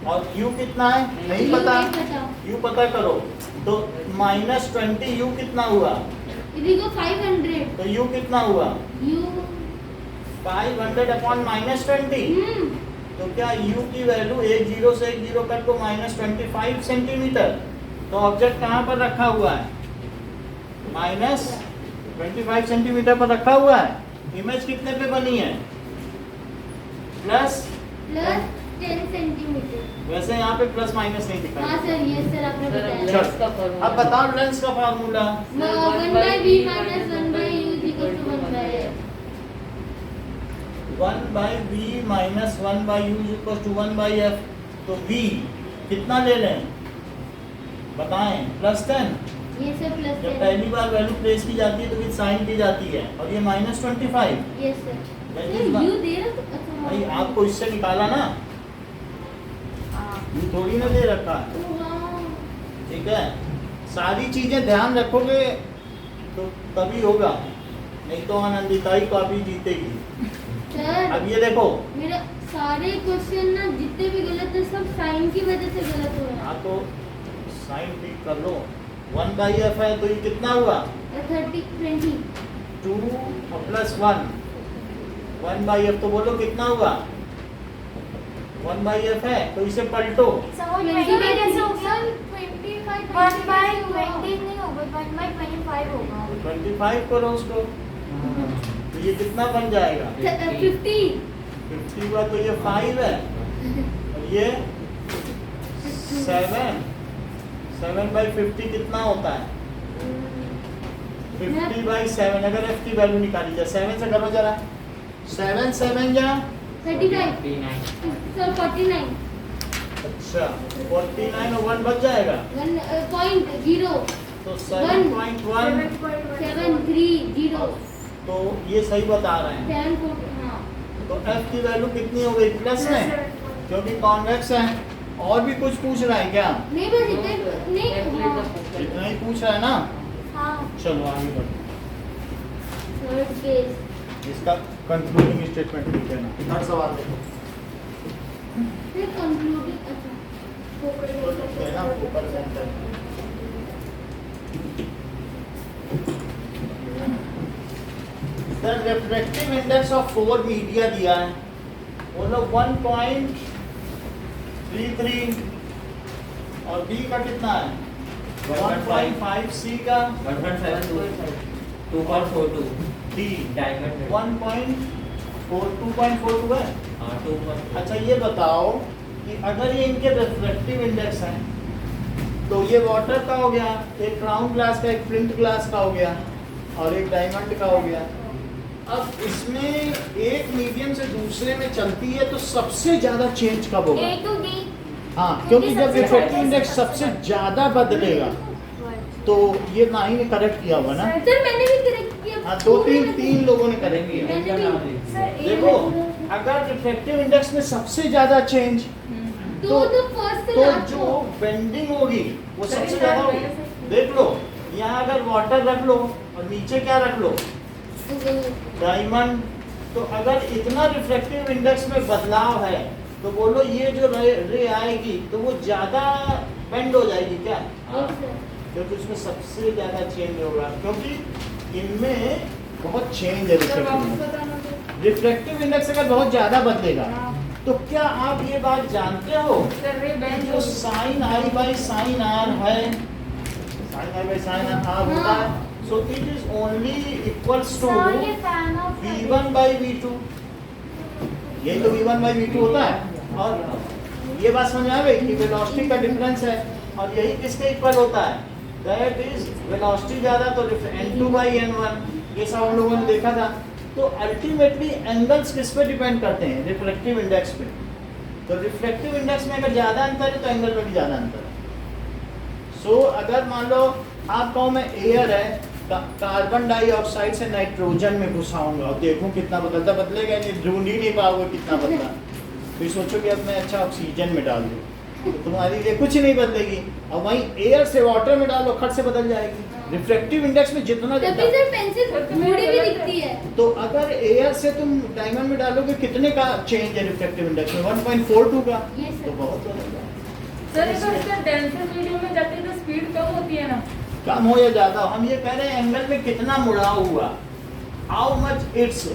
Speaker 2: और U कितना है? नहीं पता। U पता करो। तो -20 U कितना हुआ?
Speaker 1: 500।
Speaker 2: तो U कितना हुआ?
Speaker 1: You
Speaker 2: 500 upon -20। तो क्या u की वैल्यू एक जीरो से एक जीरो कट को -25 सेंटीमीटर, तो ऑब्जेक्ट कहाँ पर रखा हुआ है? -25 सेंटीमीटर पर रखा हुआ है। इमेज कितने पे बनी है? Plus
Speaker 1: 10 centimetre.
Speaker 2: वैसे यहाँ पे प्लस माइनस नहीं दिखा।
Speaker 1: हाँ सर, ये सर आपने बताया।
Speaker 2: चलो, अब बताओ लेंस का formula.
Speaker 1: 1/v minus 1/u is equal to 1/f।
Speaker 2: 1/v minus 1/u is equal to 1/f। तो v कितना ले लें बताएं? +10।
Speaker 1: ये सर प्लस
Speaker 2: जब पहली बार वैल्यू प्लेस की जाती है तो विद साइन की जाती है, और ये -25।
Speaker 1: ये sir
Speaker 2: That is one-
Speaker 1: you they रहा तो अच्छा
Speaker 2: भाई आपको इससे निकाला ना, ये थोड़ी ना दे रखा है। ठीक है, सारी चीजें ध्यान रखोगे तो तभी होगा, नहीं तो आनंदिताई कॉपी जीतेगी।
Speaker 1: सर
Speaker 2: अब ये देखो,
Speaker 1: मेरा सारे क्वेश्चन ना जितने भी गलत है सब साइन की वजह से गलत हो रहा
Speaker 2: हाँ तो साइन ठीक कर लो। 1/f है तो ये कितना हुआ?
Speaker 1: है। 20
Speaker 2: 2 और +1 1/f, तो बोलो कितना हुआ? 1/f है तो इसे पलटो।
Speaker 1: 20 कैसे हो गया?
Speaker 4: 1/20 नहीं होगा, 1/25 होगा।
Speaker 2: 25 करो उसको, तो ये कितना बन जाएगा?
Speaker 1: 50
Speaker 2: 50 हुआ तो ये 5 है, और ये 7/50 कितना होता है? 50/7। अगर f की वैल्यू निकाली जाए 7 से करो जरा, 7 7 जा
Speaker 1: 39 सर 49
Speaker 2: अच्छा 49 और 1 बच जाएगा,
Speaker 1: 1.0
Speaker 2: तो 7.1।
Speaker 1: 730
Speaker 2: तो ये सही बता रहे हैं।
Speaker 1: 7 हाँ
Speaker 2: तो f की वैल्यू कितनी हो गई? प्लस में, क्योंकि कॉन्वेक्स है। और भी कुछ पूछ रहा है क्या?
Speaker 1: नहीं बस इतने नहीं हाँ
Speaker 2: इतना ही पूछ रहा है ना?
Speaker 1: हाँ
Speaker 2: चलो आगे बढ़ो,
Speaker 1: थर्ड केस
Speaker 2: इसका कंक्लूडिंग स्टेटमेंट लिख लेना। हर सवाल देखो
Speaker 1: फिर कंक्लूडिंग अच्छा
Speaker 2: देना ऊपर centre. The refractive index of 4 media दिया है, बोलो 1.33 और बी का कितना है? 1.5, सी का
Speaker 3: 2.42
Speaker 2: डी
Speaker 3: डायमंड
Speaker 2: 2.42 है। अच्छा ये बताओ कि अगर ये इनके रिफ्रैक्टिव इंडेक्स हैं तो ये वाटर का हो गया, एक क्राउन ग्लास का, एक प्लिंथ ग्लास का हो गया, और एक डायमंड का हो गया। अब इसमें एक मीडियम से दूसरे में चलती है तो सबसे ज्यादा चेंज कब होगा?
Speaker 4: A to D।
Speaker 2: हाँ, क्योंकि जब रिफ्रैक्टिव इंडेक्स सबसे ज्यादा बदलेगा तो ये ना ही ने करेक्ट किया हुआ ना।
Speaker 1: सर मैंने भी करेक्ट किया।
Speaker 2: हाँ, तीन लोगों ने करेक्ट किया।
Speaker 1: मैंने भी
Speaker 2: देखो, अगर रिफ्रैक्टिव इंडेक्स में सबसे ज्यादा चेंज
Speaker 1: तो फर्स्ट से
Speaker 2: तो
Speaker 1: लास्ट
Speaker 2: जो
Speaker 1: को
Speaker 2: बेंडिंग होगी वो सबसे ज्यादा होगी। देख लो, यहाँ अगर वाटर रख लो और नीचे क्या रख लो? डायमंड। तो अगर इतना रिफ्रैक्टिव इंडेक्स में बदलाव है तो बोलो ये जो रे आएगी तो वो ज्यादा बेंड हो जाएगी क्या? क्योंकि उसमें सबसे ज्यादा चेंज होगा, क्योंकि इनमें बहुत चेंज है रिफ्रैक्टिव इंडेक्स अगर बहुत ज्यादा बदलेगा। तो क्या आप ये बात जानते हो जो sine I by sine R है, sine I by sine R होता है, so it is only equals to v1 by v2। यही तो v1 बाई v2 होता है। और ये बात समझ आ गई कि वेलोसिटी का डिफरेंस है, और यही किसके इक्वल होता है? दैट इज वेलोसिटी ज्यादा तो n2 बाई n1। ये सब हम लोगों ने देखा था। तो अल्टीमेटली एंगल्स किस पे डिपेंड करते हैं? रिफ्रैक्टिव इंडेक्स पे। तो रिफ्रैक्टिव इंडेक्स में अगर ज्यादा अंतर है तो एंगल में भी ज्यादा अंतर है। सो अगर मान लो आप कहो मैं एयर है, कार्बन डाइऑक्साइड से नाइट्रोजन में घुसाऊंगा और देखूं कितना बदलता, बदलेगा नहीं, ढूंढ ही नहीं पाओगे कितना बदला। फिर सोचो कि अब मैं अच्छा ऑक्सीजन में डाल दूं तो तुम्हारी लिए कुछ नहीं बदलेगी, और वहीं एयर से वाटर में डालो खट से बदल जाएगी। रिफ्रैक्टिव इंडेक्स में जितना
Speaker 1: तभी सर पेंसिल थोड़ी भी दिखती है।
Speaker 2: तो अगर एयर से तुम डायमंड में डालोगे कितने का चेंज है रिफ्रैक्टिव इंडेक्स में? 1.42 का।
Speaker 1: ये
Speaker 2: तो
Speaker 1: सर
Speaker 2: बहुत बदलेगा।
Speaker 4: सर अगर इसका डेंसर मीडियम में जाते हैं तो स्पीड कम होती है ना?
Speaker 2: कम हो या ज्यादा, हम ये कह रहे हैं एंगल में कितना मुड़ाव हुआ, how much it's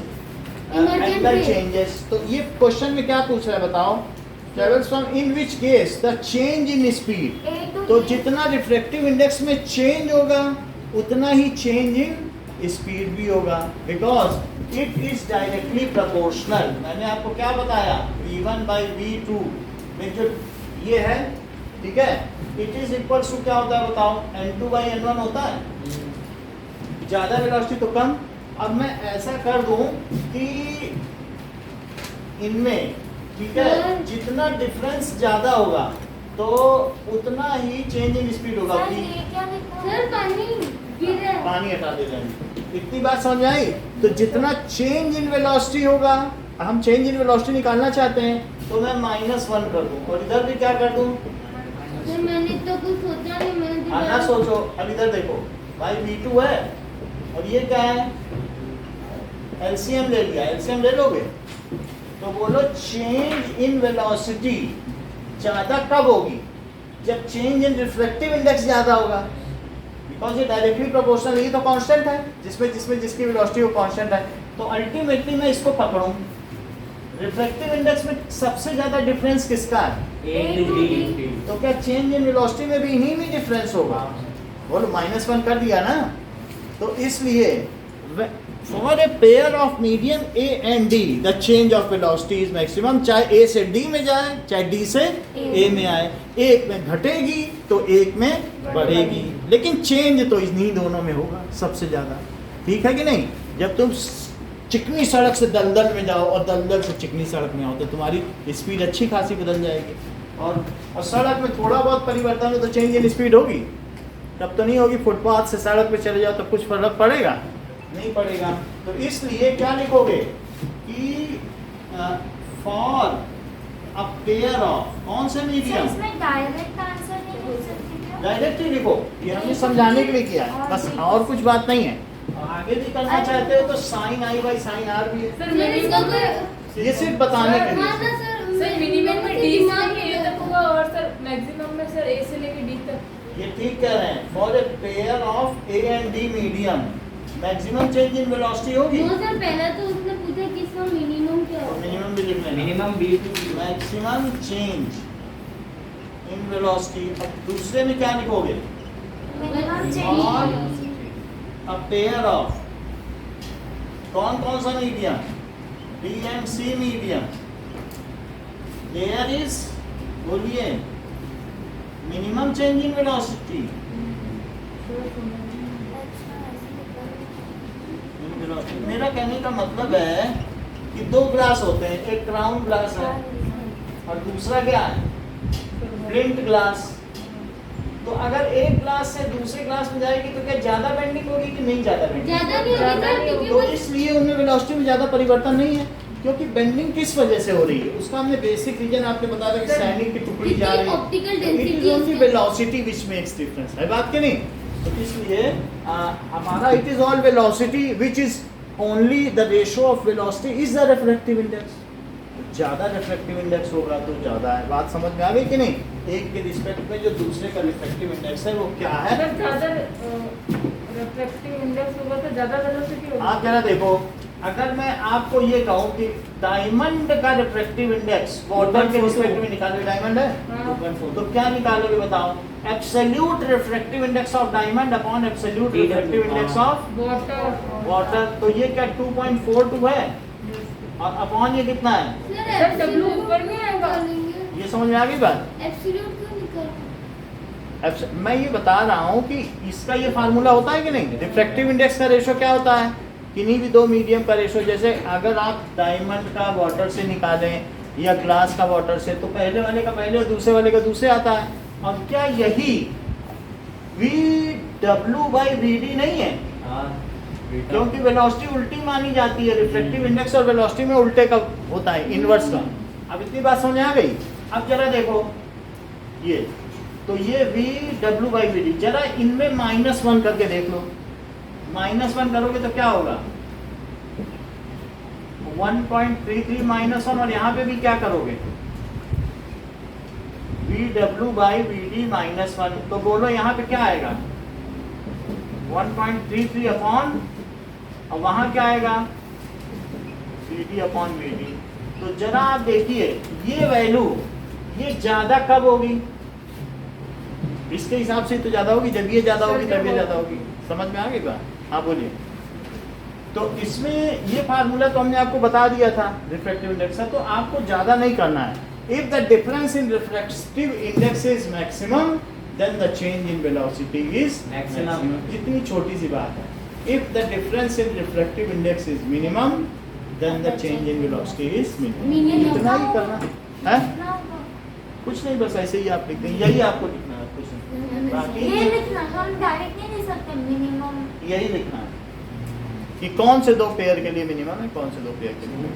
Speaker 1: Emergent
Speaker 2: angle
Speaker 1: ray.
Speaker 2: Changes. तो ये क्वेश्चन में क्या पूछ रहा है बताओ? Travels from in which case the change in speed.
Speaker 1: A to
Speaker 2: तो
Speaker 1: B.
Speaker 2: जितना रिफ्रैक्टिव इंडेक्स में चेंज होगा उतना ही चेंज इन स्पीड भी होगा, because it is directly proportional. मैंने आपको क्या बताया? v1 by v2 में जो ये है, ठीक है, इट इज इक्वल्स टू क्या होता है बताओ? n2 by n1 होता है। ज्यादा वेलोसिटी तो कम। अब मैं ऐसा कर दूं कि इनमें, ठीक है, जितना डिफरेंस ज्यादा होगा तो उतना ही चेंज इन स्पीड होगा।
Speaker 1: सर
Speaker 2: कि
Speaker 1: ये क्या लिखा है? सर पानी गिर रहा है।
Speaker 2: पानी हटा दे रहे हैं। इतनी बात समझ आई? तो जितना चेंज इन वेलोसिटी होगा, हम चेंज इन वेलोसिटी निकालना चाहते हैं तो मैं -1 कर दूं, और इधर भी क्या कर दूं?
Speaker 1: सर मैंने तो कुछ सोचा नहीं, मैंने तो
Speaker 2: आना सोचो। अब इधर देखो भाई, v2 है और ये क्या है? एलसीएम ले लिया। एलसीएम ले लोगे तो बोलो चेंज इन वेलोसिटी ज्यादा कब होगी? जब चेंज इन रिफ्रैक्टिव इंडेक्स ज्यादा होगा, बिकॉज ये डायरेक्टली प्रोपोर्शनल, ये तो कांस्टेंट है, जिसमें जिसकी वेलोसिटी वो कांस्टेंट है। तो अल्टीमेटली मैं इसको पकड़ूं, रिफ्रैक्टिव इंडेक्स में सबसे ज्यादा डिफरेंस किसका है?
Speaker 3: A to B।
Speaker 2: तो क्या चेंज इन वेलोसिटी में भी इन्हीं में डिफरेंस होगा? बोलो -1 कर दिया ना। तो इसलिए for a pair of medium A and D the change of velocity is maximum, चाहे ए से डी में जाए चाहे डी से ए में आए। एक में घटेगी तो एक में बढ़ेगी, लेकिन चेंज तो इन्हीं दोनों में होगा सबसे ज्यादा। ठीक है कि नहीं? जब तुम चिकनी सड़क से दलदल में जाओ और दलदल से चिकनी सड़क में आओ तो तुम्हारी स्पीड अच्छी खासी बदल जाएगी। और सड़क में थोड़ा बहुत परिवर्तन हो तो चेंज इन स्पीड होगी, तब तो नहीं होगी। फुटपाथ से सड़क पे चले जाओ तो कुछ फर्क पड़ेगा? नहीं पड़ेगा। तो इसलिए क्या लिखोगे कि फॉर अ पेयर ऑफ, कौन से
Speaker 1: सर
Speaker 2: मीडियम?
Speaker 1: इसमें डायरेक्ट आंसर नहीं हो सकती क्या?
Speaker 2: डायरेक्ट ही लिखो, ये हमने समझाने के लिए किया है बस, और कुछ बात नहीं है। और आगे भी करना चाहते हो तो sin i by sin r भी है,
Speaker 4: सर
Speaker 1: सर इसका
Speaker 4: मिनिमम
Speaker 1: कोई
Speaker 2: ये सिर्फ बताने के
Speaker 1: हाँ
Speaker 2: लिए।
Speaker 1: ना सर,
Speaker 4: सर मिनिमम में
Speaker 1: मेरे
Speaker 4: डी
Speaker 1: दिमाग
Speaker 4: से
Speaker 1: में
Speaker 4: ए तक होगा और सर मैक्सिमम में सर ए से लेके डी तक।
Speaker 2: ये ठीक कह रहे हैं। For a pair of A and D medium maximum change in velocity होगी।
Speaker 1: वो सर पहले तो उसने पूछा कि इसका मिनिमम क्या
Speaker 2: और
Speaker 1: है?
Speaker 2: मिनिमम भी लिख लेना,
Speaker 3: minimum B to B।
Speaker 2: Maximum change in velocity. अब दूसरे में क्या लिखोगे?
Speaker 1: मिनिमम
Speaker 2: और
Speaker 1: चाहिए।
Speaker 2: अ पेयर ऑफ, कौन कौन सा medium? B and C medium. There is, बोलिए, मिनिमम चेंज इन वेलोसिटी। मेरा कहने का मतलब है कि दो ग्लास होते हैं, एक क्राउन ग्लास है और दूसरा क्या है? Print glass. तो अगर एक ग्लास से दूसरे ग्लास में जाएगी तो क्या ज्यादा बेंडिंग होगी कि नहीं ज्यादा बेंडिंग?
Speaker 1: ज्यादा नहीं होगी सर, क्योंकि
Speaker 2: तो
Speaker 1: वो
Speaker 2: इसलिए उनमें वेलोसिटी में ज्यादा परिवर्तन नहीं है, क्योंकि बेंडिंग किस वजह से हो रही है उसका हमने बेसिक रीजन आपने बता दिया कि सैनिक की टुकड़ी जा रही है।
Speaker 1: Optical
Speaker 2: it is
Speaker 1: density
Speaker 2: only velocity which makes difference, है बात के नहीं? तो इसलिए हमारा it is all velocity which is only the ratio of velocity is the refractive index. ज्यादा रिफ्रैक्टिव इंडेक्स होगा तो ज्यादा है। बात समझ में आ गई कि नहीं? एक के रिस्पेक्ट में जो दूसरे का रिफ्रैक्टिव इंडेक्स है वो क्या है?
Speaker 4: अगर ज्यादा रिफ्रैक्टिव इंडेक्स होगा तो ज्यादा वेलोसिटी होगी।
Speaker 2: आप जरा देखो, अगर मैं आपको ये कहूँ कि डायमंड का रिफ्रैक्टिव इंडेक्स वाटर के रिस्पेक्ट में निकालोगे, डायमंड है
Speaker 4: हाँ।
Speaker 2: तो क्या निकालोगे बताओ? Absolute refractive index of diamond upon absolute refractive index of
Speaker 4: water.
Speaker 2: Water. तो ये क्या 2.42 है और अपॉन ये कितना है?
Speaker 4: सर डब्ल्यू ऊपर में आएगा।
Speaker 2: ये समझ में आ गई बात?
Speaker 1: एब्सोल्यूट क्यों निकाल?
Speaker 2: मैं ये बता रहा हूँ कि इसका ये फार्मूला होता है कि नहीं? रिफ्रैक्टिव इंडेक्स का रेशो क्या होता है? किन्हीं भी दो मीडियम का रेशो, जैसे अगर आप डायमंड का वाटर से निकालें या ग्लास का वाटर से तो पहले वाले का पहले और दूसरे वाले का दूसरे आता है। अब क्या यही VW by VD नहीं है? क्योंकि वेलोसिटी उल्टी मानी जाती है, रिफ्रैक्टिव इंडेक्स और वेलोसिटी में उल्टे का होता है, इनवर्स का। अब इतनी बात समझ आ गई? अब जरा देखो ये, तो ये VW by VD, जरा इनमें -1 करके देख लो। -1 करोगे तो क्या होगा? 1.33 -1, और यहाँ पे भी क्या करोगे? VW by VD -1, तो बोलो यहाँ पे क्या आएगा? 1.33 अपॉन, और वहाँ क्या आएगा? CD upon VD। तो जरा आप देखिए ये वैल्यू ये ज्यादा कब होगी, इसके हिसाब से तो ज्यादा होगी, जब ये ज्यादा होगी तब ये ज्यादा होगी। समझ में आ गई बात? हाँ बोलिए। तो इसमें ये फार्मूला तो हमने आपको बता दिया था रिफ्रैक्टिव इंडेक्स का, तो आपको ज्यादा नहीं करना है। If the difference in refractive index is maximum then the change in velocity is
Speaker 3: Maximum।
Speaker 2: कितनी छोटी सी बात है। If the difference in refractive index is minimum then the change in velocity is minimum. इतना ही करना है, कुछ नहीं, बस ऐसे ही आप लिखते हैं, यही आपको लिखना है, कुछ नहीं। बाकी
Speaker 1: ये लिखना, हम डायरेक्ट नहीं लिख सकते मिनिमम।
Speaker 2: यही लिखना है कि कौन से दो पेयर के लिए मिनिमम है, कौन से दो पेयर के लिए।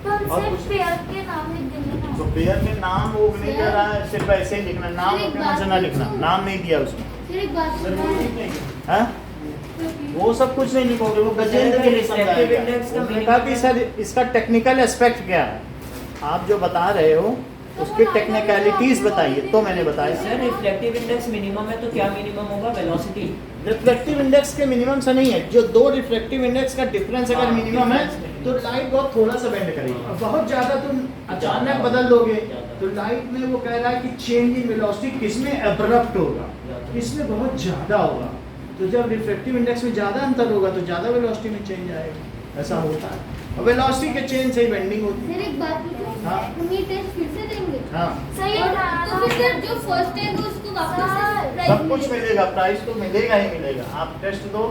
Speaker 1: तो हम
Speaker 2: और
Speaker 1: सिर्फ
Speaker 2: कुछ-
Speaker 1: पेयर के नाम लिख देंगे ना।
Speaker 2: तो पेयर में नाम वो नहीं दे रहा है, सिर्फ ऐसे ही लिखना, नाम
Speaker 1: फिर एक
Speaker 2: अपने मन से
Speaker 1: बात
Speaker 2: ना लिखना,
Speaker 1: पूछूं?
Speaker 2: नाम नहीं दिया उसमें।
Speaker 1: फिर एक बात सुनो,
Speaker 2: है वो सब कुछ नहीं लिखोगे, वो गजेंद्र के लिए
Speaker 3: Refractive index
Speaker 2: समझाएगा।
Speaker 3: का
Speaker 2: उसने कहा कि सर इसका टेक्निकल एस्पेक्ट क्या है, आप जो बता रहे हो उसकी टेक्निकलिटीज बताइए। तो मैंने बताया
Speaker 3: सर रिफ्लेक्टिव इंडेक्स मिनिमम है तो क्या मिनिमम होगा, वेलोसिटी।
Speaker 2: रिफ्लेक्टिव इंडेक्स के मिनिमम से नहीं है, जो दो रिफ्लेक्टिव इंडेक्स का डिफरेंस अगर
Speaker 3: हाँ,
Speaker 2: मिनिमम है
Speaker 3: difference
Speaker 2: तो लाइट बहुत थोड़ा सा बेंड करेगी, और बहुत ज्यादा तुम अचानक बदल दोगे तो लाइट में वो कह रहा है कि चेंज इन वेलोसिटी किसमें एब्रप्ट होगा, किसमें बहुत ज्यादा होगा। तो जब रिफ्लेक्टिव इंडेक्स में ज्यादा अंतर होगा तो ज्यादा वेलोसिटी में चेंज आएगा, ऐसा होता है। और वेलोसिटी के चेंज से ही बेंडिंग होती है।
Speaker 1: फिर एक बात पूछूं,
Speaker 2: हाँ।
Speaker 1: हम ये टेस्ट फिर से देंगे?
Speaker 2: हाँ,
Speaker 1: सही है ना? तो फिर सर जो फर्स्ट है उसको वापस से प्राइस
Speaker 2: सब कुछ मिलेगा, प्राइस तो मिलेगा ही मिलेगा। आप टेस्ट दो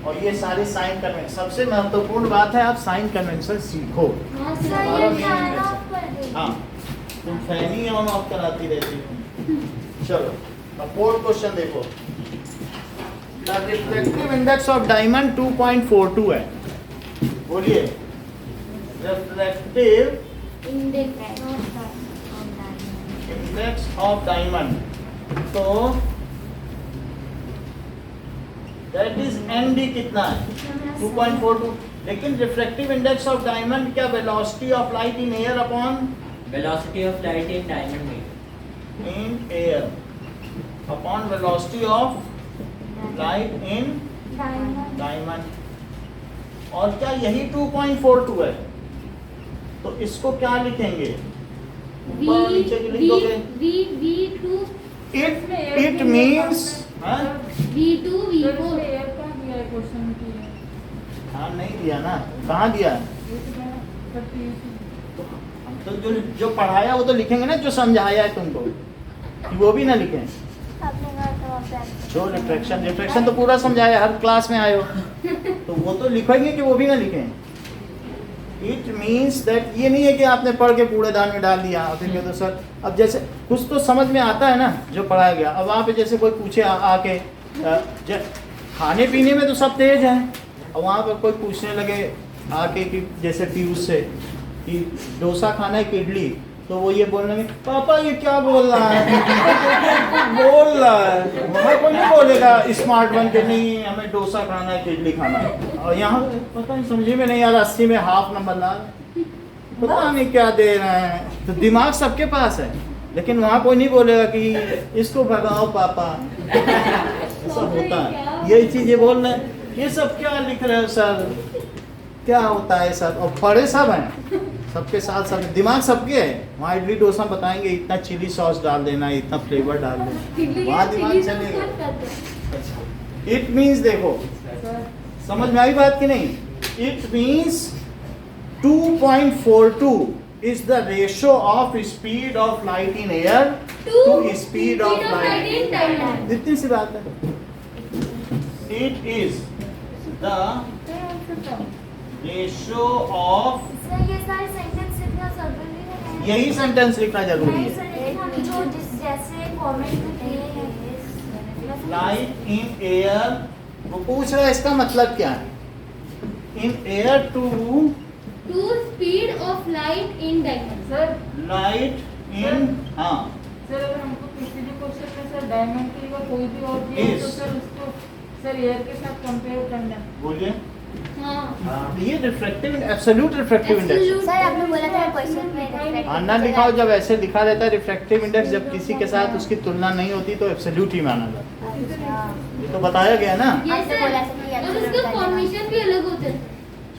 Speaker 2: और ये सारे साइन कन्वेंशन, सबसे महत्वपूर्ण बात है आप साइन कन्वेंशन सीखो।
Speaker 1: हाँ
Speaker 2: सही
Speaker 1: सर,
Speaker 2: है,
Speaker 1: ये
Speaker 2: main
Speaker 1: sign
Speaker 2: interest।
Speaker 1: off कर देंगे।
Speaker 2: हाँ, तुम फैन ही ऑन ऑफ कराती रहती हो। चलो अब फोर्थ क्वेश्चन देखो। The reflective index of diamond 2.42 है। बोलिए रिफ्लेक्टिव इंडेक्स ऑफ डायमंड, तो दैट इज एनडी कितना है 2.42। लेकिन रिफ्लेक्टिव इंडेक्स ऑफ डायमंड क्या velocity of light in air upon
Speaker 3: velocity of light in diamond में
Speaker 2: in air upon velocity of light in diamond। और क्या यही 2.42 है? तो इसको क्या लिखेंगे, ऊपर और नीचे की लिख दोगे। It means हाँ हाँ नहीं दिया ना, कहाँ दिया? तो जो पढ़ाया वो तो लिखेंगे ना, जो समझाया है तुमको, कि वो भी ना लिखें। जो रिफ्रैक्शन तो पूरा समझाया, हर क्लास में आए हो, तो वो तो लिखेंगे कि वो भी ना लिखें। इट मीन्स दैट ये नहीं है कि आपने पढ़ के कूड़ेदान में डाल दिया और फिर तो सर अब जैसे कुछ तो समझ में आता है ना जो पढ़ाया गया। अब वहाँ पे जैसे कोई पूछे आके खाने पीने में तो सब तेज हैं, और वहाँ पर कोई पूछने लगे आके कि जैसे पीयूष से कि डोसा खाना है कि इडली, तो वो ये बोलने लगे पापा ये क्या बोल रहा है बोल रहा है। वहाँ कोई नहीं बोलेगा स्मार्ट बन के नहीं हमें डोसा खाना है कि इडली खाना है। और यहाँ पता नहीं समझे में नहीं आ रहा, 80 में हाफ नंबर ला पता नहीं क्या दे रहे हैं। तो दिमाग सबके पास है, लेकिन वहाँ कोई नहीं बोलेगा कि इसको भगाओ पापा। ऐसा होता है, यही चीज़ ये बोल रहे हैं, ये सब क्या लिख रहे हो सर, क्या होता है सब। और पढ़े सब हैं, सबके साथ सब दिमाग सबके है। वहाँ इडली डोसा बताएंगे इतना चिली सॉस डाल देना, इतना फ्लेवर डाल देना, वहाँ दिमाग चलेगा। इट मीन्स देखो समझ में आई बात कि नहीं, it means 2.42 is the ratio of speed of light in air to speed of light in diamond। इतनी सी बात है। It is the ratio of,
Speaker 1: ये सारे सेंटेंस लिखना जरूरी है?
Speaker 2: यही सेंटेंस लिखना जरूरी
Speaker 1: नहीं
Speaker 2: है।
Speaker 1: सर, हम जो जैसे कमेंट में दिए हैं
Speaker 2: लाइट इन एयर, वो पूछ रहा है इसका मतलब क्या है। In air to
Speaker 1: speed of light in diamond.
Speaker 4: Sir
Speaker 2: light in, हाँ
Speaker 4: सर अगर हमको किसी भी क्वेश्चन में सर डायमंड के लिए कोई भी और दिया
Speaker 2: Yes।
Speaker 4: तो सर उसको सर एयर के साथ कंपेयर करना है।
Speaker 2: बोलिए।
Speaker 1: हाँ
Speaker 2: ये refractive absolute refractive index
Speaker 1: sir आपने बोला था क्वेश्चन में
Speaker 2: आना लिखाओ, जब ऐसे लिखा रहता है रिफ्रैक्टिव इंडेक्स, जब किसी के साथ उसकी तुलना नहीं होती तो एब्सोल्यूट ही माना जाता है। ये तो बताया गया ना।
Speaker 1: ये सर और उसका फॉर्मेशन भी अलग होता है।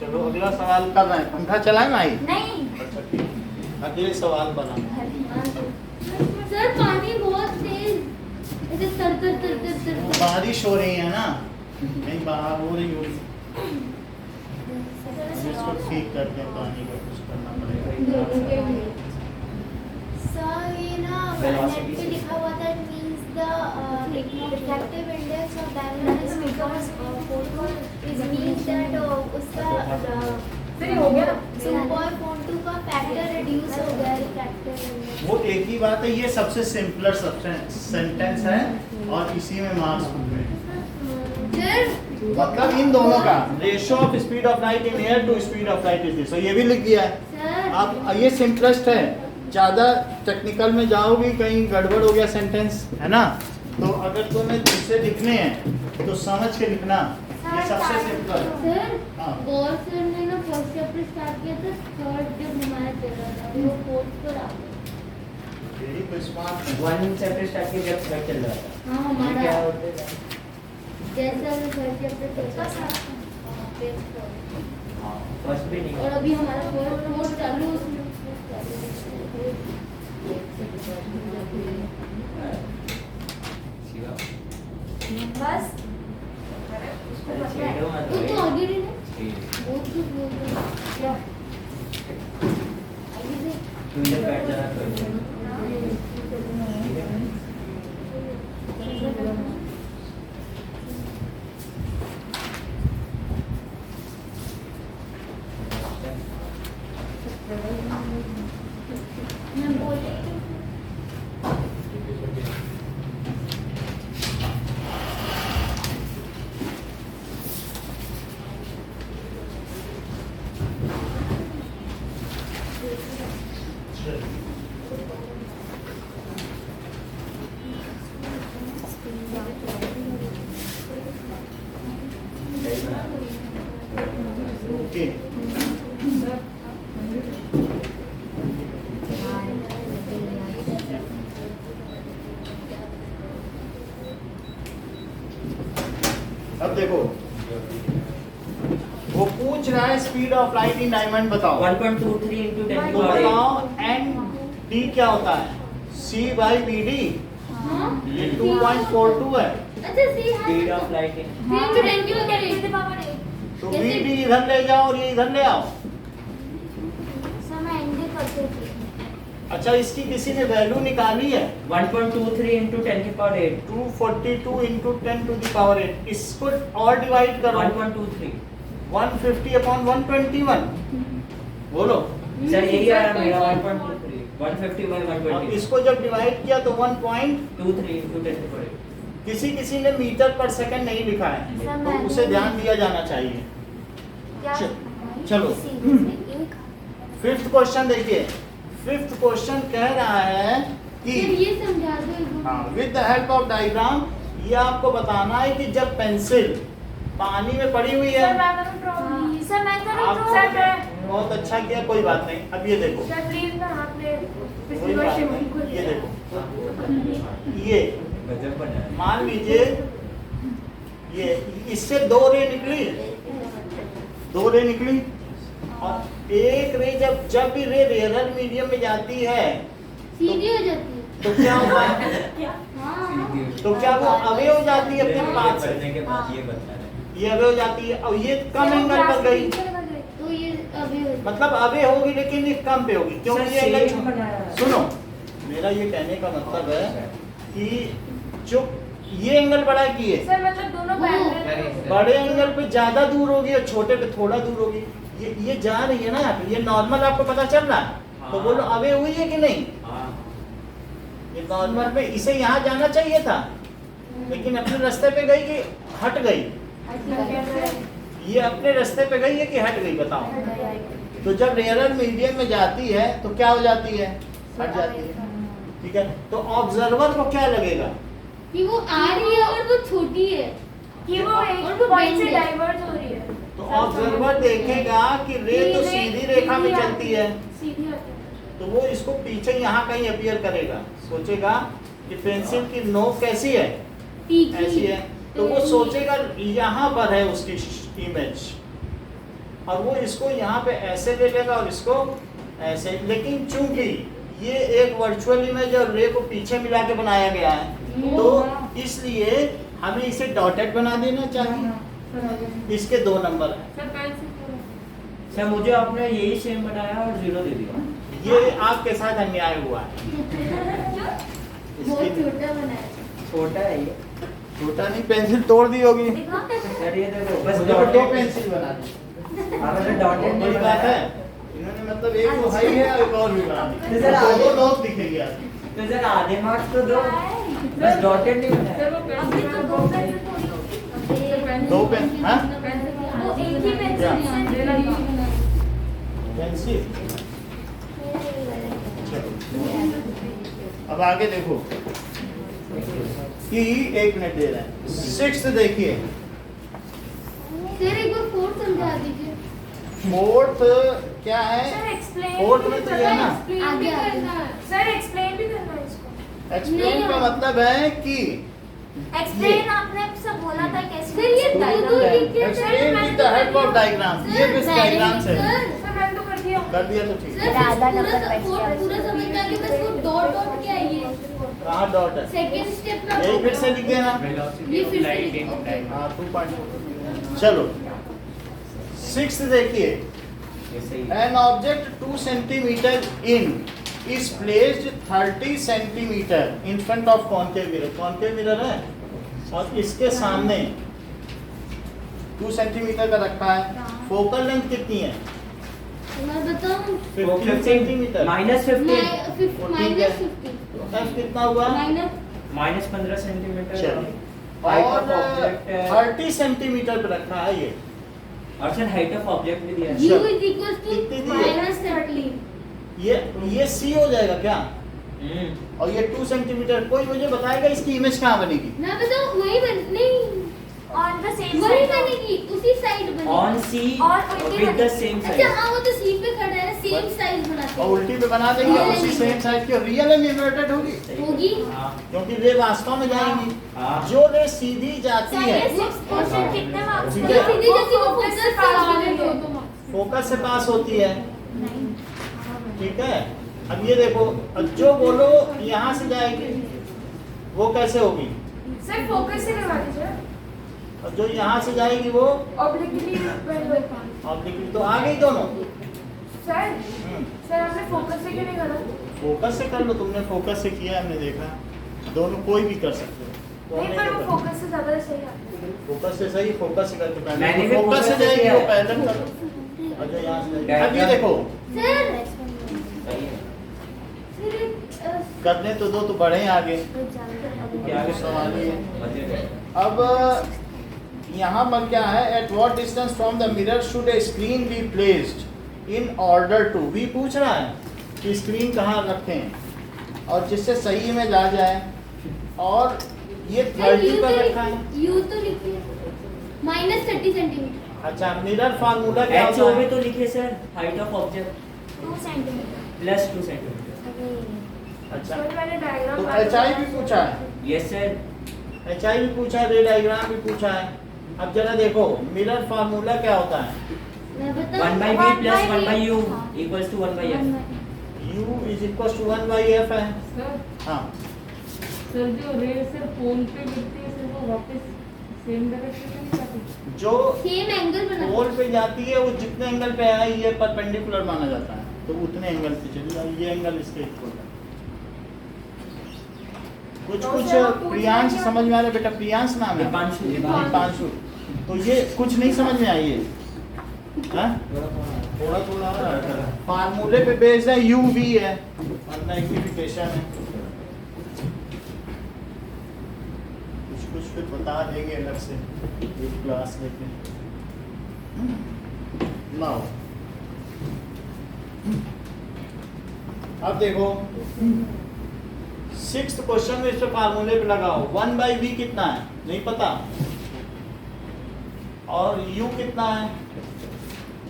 Speaker 2: चलो अगला सवाल कर रहे हैं, पंखा चलाए ना आई।
Speaker 1: नहीं
Speaker 2: अच्छा ठीक, अगले सवाल बना।
Speaker 1: सर पानी बहुत तेज ऐसे तर तर तर तर तर
Speaker 2: बारिश हो रही है ना, कहीं बाहर हो रही होगी, इसको ठीक करके पानी का कुछ करना पड़ेगा।
Speaker 1: सर ये ना नेट पे लिखा हुआ था, it means the refractive index of diamond is because is means that उसका
Speaker 4: सर ये हो गया ना?
Speaker 1: 2.42 का फैक्टर रिड्यूस हो गया रिफ्रैक्टिव इंडेक्स।
Speaker 2: वो एक ही बात है, ये सबसे सिंपलर सेंटेंस है और इसी में मार्क्स होंगे।
Speaker 1: सर
Speaker 2: मतलब इन दोनों का ratio of speed of light in air to speed of light is this, तो ये भी लिख दिया है।
Speaker 1: सर
Speaker 2: अब ये सिंपलेस्ट है, ज़्यादा टेक्निकल में जाओगी कहीं गड़बड़ हो गया सेंटेंस, है ना? तो अगर तुम्हें दूसरे लिखने हैं तो समझ के लिखना, ये सबसे सिंपल।
Speaker 1: सर
Speaker 2: हाँ।
Speaker 1: गौर सर ने ना फर्स्ट चैप्टर स्टार्ट किया था, थर्ड जब हमारा चल रहा था वो फोर्थ पर आ गया।
Speaker 2: Very smart.
Speaker 3: One chapter start किया जब थर्ड चल रहा था।
Speaker 1: हाँ
Speaker 3: ये
Speaker 1: हमारा
Speaker 3: क्या होता है?
Speaker 1: जैसा भी थर्ड चैप्टर चलता था
Speaker 3: हाँ, फर्स्ट भी नहीं।
Speaker 1: और अभी हमारा फोर्थ चालू है, उसमें
Speaker 3: शिवा,
Speaker 1: बस
Speaker 3: अरे छेड़ो मत
Speaker 1: वो तो आगे नहीं है,
Speaker 3: छेड़।
Speaker 1: बहुत कुछ बोल रहे हैं। क्या आगे से
Speaker 3: तू इधर बैठ जाना कोई।
Speaker 1: मैं बोल रही हूँ
Speaker 2: ओके, अब देखो वो पूछ रहा है speed of light in diamond बताओ।
Speaker 3: 1.23 into 10
Speaker 2: तो
Speaker 3: power 8.
Speaker 2: बताओ एन डी क्या होता है? सी बाई बी डी,
Speaker 1: हाँ
Speaker 2: ये 2.42 है,
Speaker 1: अच्छा सी हाँ
Speaker 3: Speed of light in.
Speaker 1: हाँ तो 10 किलो क्या लेते पापा ने
Speaker 2: तो बी डी इधर ले जाओ और ये इधर ले आओ।
Speaker 1: समय एंड करते थे।
Speaker 2: अच्छा इसकी किसी ने वैल्यू निकाली है?
Speaker 3: 1.23 into 10 की power 8.
Speaker 2: 242 into 10 to the power 8, इसको और डिवाइड करो।
Speaker 3: 1.23.
Speaker 2: 150 अपॉन 121, बोलो।
Speaker 3: सर यही आया मेरा 1.23. 150 by
Speaker 2: और
Speaker 3: 120.
Speaker 2: इसको जब डिवाइड किया तो 1.
Speaker 3: 23 into 10 की power 8.
Speaker 2: किसी ने मीटर पर सेकंड नहीं लिखा है, तो उसे ध्यान दिया जाना चाहिए।
Speaker 1: क्या
Speaker 2: चलो। फिफ्थ क्वेश्चन देखिए, फिफ्थ क्वेश्चन कह रहा है कि
Speaker 1: ये समझा दो
Speaker 2: with the help of diagram, ये आपको बताना है कि जब पेंसिल पानी में पड़ी हुई है,
Speaker 4: सर मैं करूँ प्रॉब्लम।
Speaker 1: सर मैं करूँ
Speaker 2: आपको
Speaker 4: सर
Speaker 2: बहुत अच्छा किया, कोई बात नहीं। अब ये देखो,
Speaker 4: सर प्लीज ना आपने
Speaker 2: कोई
Speaker 4: पिछली
Speaker 2: बात
Speaker 4: बार
Speaker 2: नहीं,
Speaker 4: शिवम को
Speaker 2: ये देखो, ये
Speaker 3: गजब बना है.
Speaker 2: मान लीजिए ये इससे दो रे निकली, और एक रे जब भी रे रेयर मीडियम में जाती है
Speaker 1: सीधी हो जाती है।
Speaker 2: तो क्या होता है?
Speaker 1: हाँ
Speaker 2: तो क्या वो अवे हो जाती है अपने पास से?
Speaker 3: बढ़ने के बाद ये बता रहे हैं.
Speaker 2: ये अवे हो जाती है, और ये कम एंगल पर गई,
Speaker 1: तो ये अभी हो
Speaker 2: मतलब अवे होगी लेकिन ये कम पे होगी, क्योंकि
Speaker 3: सर,
Speaker 2: ये
Speaker 3: सेम
Speaker 2: एंगल,
Speaker 3: बनाया है.
Speaker 2: सुनो मेरा ये कहने का मतलब है कि जो ये एंगल बड़ा किए,
Speaker 4: सर मतलब दोनों पैरेलल
Speaker 2: बड़े एंगल पे ज्यादा दूर होगी और छोटे पे थोड़ा दूर होगी। ये जा रही है ना यहाँ पे, ये नॉर्मल आपको पता चल रहा है, तो
Speaker 3: हाँ।
Speaker 2: बोलो अवे हुई है कि नहीं?
Speaker 3: हाँ.
Speaker 2: ये नॉर्मल में इसे यहाँ जाना चाहिए था, लेकिन अपने रास्ते पे गई कि हट गई? ये अपने रास्ते पे गई है कि हट गई, बताओ। तो जब रेयर मीडियम में जाती है तो क्या हो जाती है? हट जाती है, ठीक है। तो ऑब्जर्वर को क्या लगेगा
Speaker 1: कि वो आ रही है और वो छोटी है
Speaker 4: कि वो
Speaker 1: और
Speaker 4: एक
Speaker 1: वो
Speaker 4: पॉइंट से
Speaker 1: bend है।
Speaker 4: डाइवर्ज हो रही है।
Speaker 2: तो ऑब्जर्वर देखेगा कि रे तो सीधी रेखा में चलती है,
Speaker 4: सीधी होती है।
Speaker 2: तो वो इसको पीछे यहाँ कहीं अपीयर करेगा, सोचेगा कि पेंसिल की नोक कैसी है,
Speaker 1: तीखी।
Speaker 2: ऐसी है, तो वो सोचेगा यहाँ पर है उसकी इमेज, और वो इसको यहाँ पे ऐसे ले लेगा और इसको ऐसे, लेकिन चूंकि ये एक वर्चुअल इमेज और रे को पीछे मिला के बनाया गया है तो इसलिए हमें इसे डॉटेड बना देना चाहिए। इसके 2 नंबर हैं।
Speaker 4: सर पेंसिल
Speaker 3: सर मुझे आपने यही सेम बनाया और 0 दे दिया।
Speaker 2: ये आपके साथ अन्याय हुआ है।
Speaker 1: बहुत
Speaker 2: इसकी
Speaker 1: छोटा बनाया।
Speaker 3: छोटा है ये।
Speaker 2: छोटा नहीं, पेंसिल तोड़ दी होगी।
Speaker 3: सर ये देखो बस
Speaker 2: देखो, 2 पेंसिल बना दी।
Speaker 3: आपने डॉटेड
Speaker 2: बड़ी
Speaker 3: नहीं
Speaker 2: बात है।
Speaker 3: बनाया।
Speaker 2: इन्होंने मतलब एक तो हाई है और एक और भी बना दी।
Speaker 3: तो सर आगे-
Speaker 2: 2 नोट दिखेगी आपकी।
Speaker 3: तो सर आधे मार्क्स तो दो, बस डॉटेड नहीं बनाया।
Speaker 4: सर वो
Speaker 1: अभी
Speaker 4: पेंसिल
Speaker 1: तो 2 पेंसिल थोड़ी होगी।
Speaker 2: 2 पेन, हाँ
Speaker 1: वो एक ही पेंसिल
Speaker 2: क्या?
Speaker 1: है।
Speaker 2: पेंसिल। अब आगे देखो कि 1 मिनट दे रहा है। 6th देखिए,
Speaker 1: सर एक बार 4th समझा दीजिए।
Speaker 2: 4th क्या
Speaker 4: सर
Speaker 2: है?
Speaker 4: एक्सप्लेन
Speaker 2: 4th में तो ये है ना,
Speaker 1: आगे आगे।
Speaker 4: सर एक्सप्लेन भी करना है इसको।
Speaker 2: एक्सप्लेन का मतलब है कि
Speaker 5: एक्सप्लेन आपने सब बोला था कैसे।
Speaker 1: सर ये दो लिख के
Speaker 2: explain with the help of diagram. ये किस डायग्राम से है?
Speaker 4: सर मैंने तो कर दिया।
Speaker 2: कर दिया तो ठीक है।
Speaker 1: सर
Speaker 5: आधा
Speaker 1: पूरा
Speaker 5: नंबर बच गया।
Speaker 1: पूरा समझ में आ गया, बस वो डॉट डॉट क्या है ये?
Speaker 2: कहाँ डॉट है?
Speaker 1: सेकंड स्टेप में
Speaker 2: यही फिर से लिख देना।
Speaker 1: ये फिर से लिखो।
Speaker 2: हाँ 2.4। चलो 6th देखिए,
Speaker 3: ये सही है।
Speaker 2: an object 2 centimeter in is placed 30 centimeter in front of concave mirror। concave mirror है और इसके सामने 2 सेंटीमीटर का रखा है। फोकल लेंथ कितनी है?
Speaker 1: मैं बताऊं
Speaker 2: 15 सेंटीमीटर।
Speaker 3: माइनस 15
Speaker 1: -50
Speaker 2: F कितना हुआ?
Speaker 3: Minus 15 centimetre.
Speaker 2: चलो।
Speaker 3: हाइट
Speaker 2: और
Speaker 3: ऑफ ऑब्जेक्ट है
Speaker 2: 30 सेंटीमीटर पे रखा है ये।
Speaker 3: और सर हाइट ऑफ ऑब्जेक्ट भी दिया है।
Speaker 1: u is equals to
Speaker 2: कितनी दी है?
Speaker 1: -30।
Speaker 2: ये C हो जाएगा क्या?
Speaker 3: हम्म।
Speaker 2: और ये 2 सेंटीमीटर। कोई मुझे बताएगा इसकी इमेज कहाँ बनेगी?
Speaker 1: मैं बताऊं वही नहीं
Speaker 5: ऑन द सेम
Speaker 1: वही बनेगी, उसी साइड बनेगी।
Speaker 3: ऑन सी
Speaker 5: और उल्टी
Speaker 3: विद द सेम
Speaker 1: अच्छा
Speaker 3: साइज।
Speaker 1: हाँ वो तो सी पे खड़ा है, सेम साइज बनाते
Speaker 2: और
Speaker 1: हैं।
Speaker 2: उल्टी पे बना देंगे और उसी सेम साइज की रियल एंड इन्वर्टेड होगी,
Speaker 1: होगी।
Speaker 3: हाँ
Speaker 2: क्योंकि रे वास्तव में जाएंगी।
Speaker 3: हाँ।
Speaker 2: जो रे सीधी जाती है
Speaker 5: क्वेश्चन कितने मार्क्स
Speaker 2: ठीक
Speaker 1: ये
Speaker 2: है।
Speaker 1: सीधी जैसी वो फोकस से आगे
Speaker 2: फोकस से पास होती है, ठीक है। अब ये देखो, अब जो बोलो यहाँ से जाएगी वो कैसे होगी,
Speaker 4: सर फोकस से करवा दीजिए।
Speaker 2: और जो यहाँ से जाएगी वो
Speaker 4: ऑब्लिकली
Speaker 2: ऑब्लिकली, तो आ गई दोनों।
Speaker 4: सर सर आपने फोकस से क्यों नहीं करा?
Speaker 2: फोकस से कर लो, तुमने फोकस से किया, हमने देखा। दोनों कोई भी कर सकते हो, तो
Speaker 4: नहीं
Speaker 2: हमने
Speaker 4: पर
Speaker 2: तो
Speaker 4: वो
Speaker 2: कर-
Speaker 4: फोकस से ज्यादा सही आता है।
Speaker 2: फोकस से सही, फोकस से करके
Speaker 3: मैंने
Speaker 2: पहले
Speaker 3: भी
Speaker 2: फोकस से
Speaker 3: फोकस से
Speaker 2: जाएगी
Speaker 3: किया
Speaker 2: वो
Speaker 3: है।
Speaker 2: पहले कर लो। और जो यहाँ से जाएगी, अब ये देखो
Speaker 1: सर
Speaker 3: सही है।
Speaker 2: करने तो दो, तो बढ़े आगे।
Speaker 3: क्या
Speaker 2: आगे सवाल ही है।
Speaker 3: बजट है।
Speaker 2: अब यहाँ पर क्या है, at what distance from the mirror should a screen be placed in order to, भी पूछ रहा है कि स्क्रीन कहाँ रखें और जिससे सही इमेज आ जाए। और ये 30 पर रखा है।
Speaker 1: यू तो लिखिए -30 सेंटीमीटर।
Speaker 2: अच्छा, मिरर फार्मूला क्या
Speaker 3: एच
Speaker 2: होता
Speaker 3: ओ भी
Speaker 2: है?
Speaker 3: तो लिखे sir, height of object
Speaker 5: 2 centimetre.
Speaker 3: Plus 2 centimetre.
Speaker 2: अच्छा,
Speaker 4: सर मैंने डायग्राम
Speaker 2: तो HI भी पूछा है,
Speaker 3: यस सर।
Speaker 2: HI भी पूछा है, रे डायग्राम भी पूछा है। अब जरा देखो मिरर फार्मूला क्या होता है,
Speaker 1: मैं बताऊं
Speaker 3: 1/v प्लस
Speaker 5: 1/v
Speaker 3: 1/u
Speaker 5: हाँ।
Speaker 3: Equals to 1/f।
Speaker 2: U is equal to 1/f है।
Speaker 6: सर
Speaker 2: हाँ,
Speaker 6: सर जो रे सर पोल पे गिरती है सर वो वापस सेम डायरेक्शन में नहीं जाती।
Speaker 2: जो
Speaker 1: सेम एंगल बना
Speaker 2: पोल पे जाती है वो जितने एंगल पे है ये परपेंडिकुलर माना जाता है, तो उतने एंगल पे चली जाएगी। ये एंगल इसके इक्वल है। कुछ
Speaker 4: तो
Speaker 2: कुछ
Speaker 4: सर वो पूछ
Speaker 2: प्रियांश
Speaker 4: रहे हैं
Speaker 2: समझ में आ रहा है बेटा, प्रियांश नाम है।
Speaker 3: दीपांशु।
Speaker 2: दीपांशु, तो ये कुछ नहीं समझ में आई है, हाँ? थोड़ा थोड़ा फार्मूले पे बेस्ड है, यू वी है और मैग्निफिकेशन है। कुछ फिर बता देंगे अलग से एक क्लास लेके। नाउ अब देखो 6th क्वेश्चन में इस पे फार्मूले पे लगाओ। 1/v कितना है नहीं पता, और u कितना है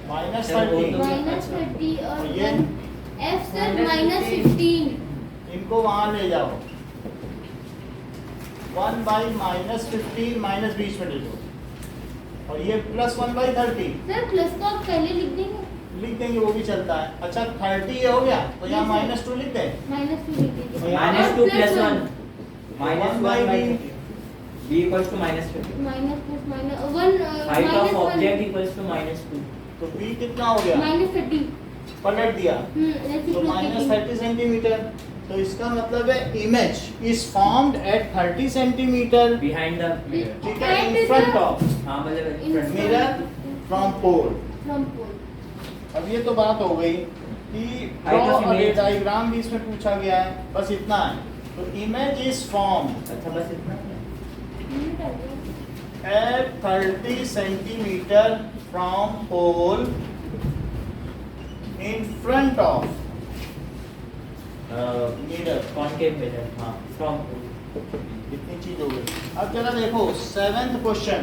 Speaker 2: -30।
Speaker 1: -30 और
Speaker 2: और ये
Speaker 1: F सर -15।
Speaker 2: इनको वहां ले जाओ। 1/-15 माइनस बीच में ले लो और ये +1/30
Speaker 1: सर प्लस को आप पहले लिख देंगे,
Speaker 2: लिख देंगे, वो भी चलता है। अच्छा 30 ये हो गया, तो यहाँ -2 लिख दें।
Speaker 1: -2 लिख दीजिए।
Speaker 3: -2 + 1
Speaker 2: 1
Speaker 3: -1/b equals to -50. Height of object equals to -2.
Speaker 2: तो b कितना हो गया,
Speaker 1: -30।
Speaker 2: पलट दिया तो
Speaker 1: -30
Speaker 2: -30 सेंटीमीटर। तो इसका मतलब है image is formed at 30 centimetre,
Speaker 3: Behind the mirror.
Speaker 2: ठीक है,
Speaker 1: And
Speaker 2: इन फ्रंट ऑफ
Speaker 3: हाँ मतलब
Speaker 1: In
Speaker 3: front.
Speaker 2: Mirror from pole.
Speaker 1: From pole.
Speaker 2: अब ये तो बात हो गई कि
Speaker 3: Height of image.
Speaker 2: डायग्राम भी इसमें पूछा गया है, बस इतना है। तो इमेज इज फॉर्म्ड
Speaker 3: अच्छा बस इतना है।
Speaker 2: at 30 centimetre from pole in front of mirror।
Speaker 3: Concave mirror. हाँ from.
Speaker 2: इतनी चीज हो गई। अब जरा देखो 7th क्वेश्चन।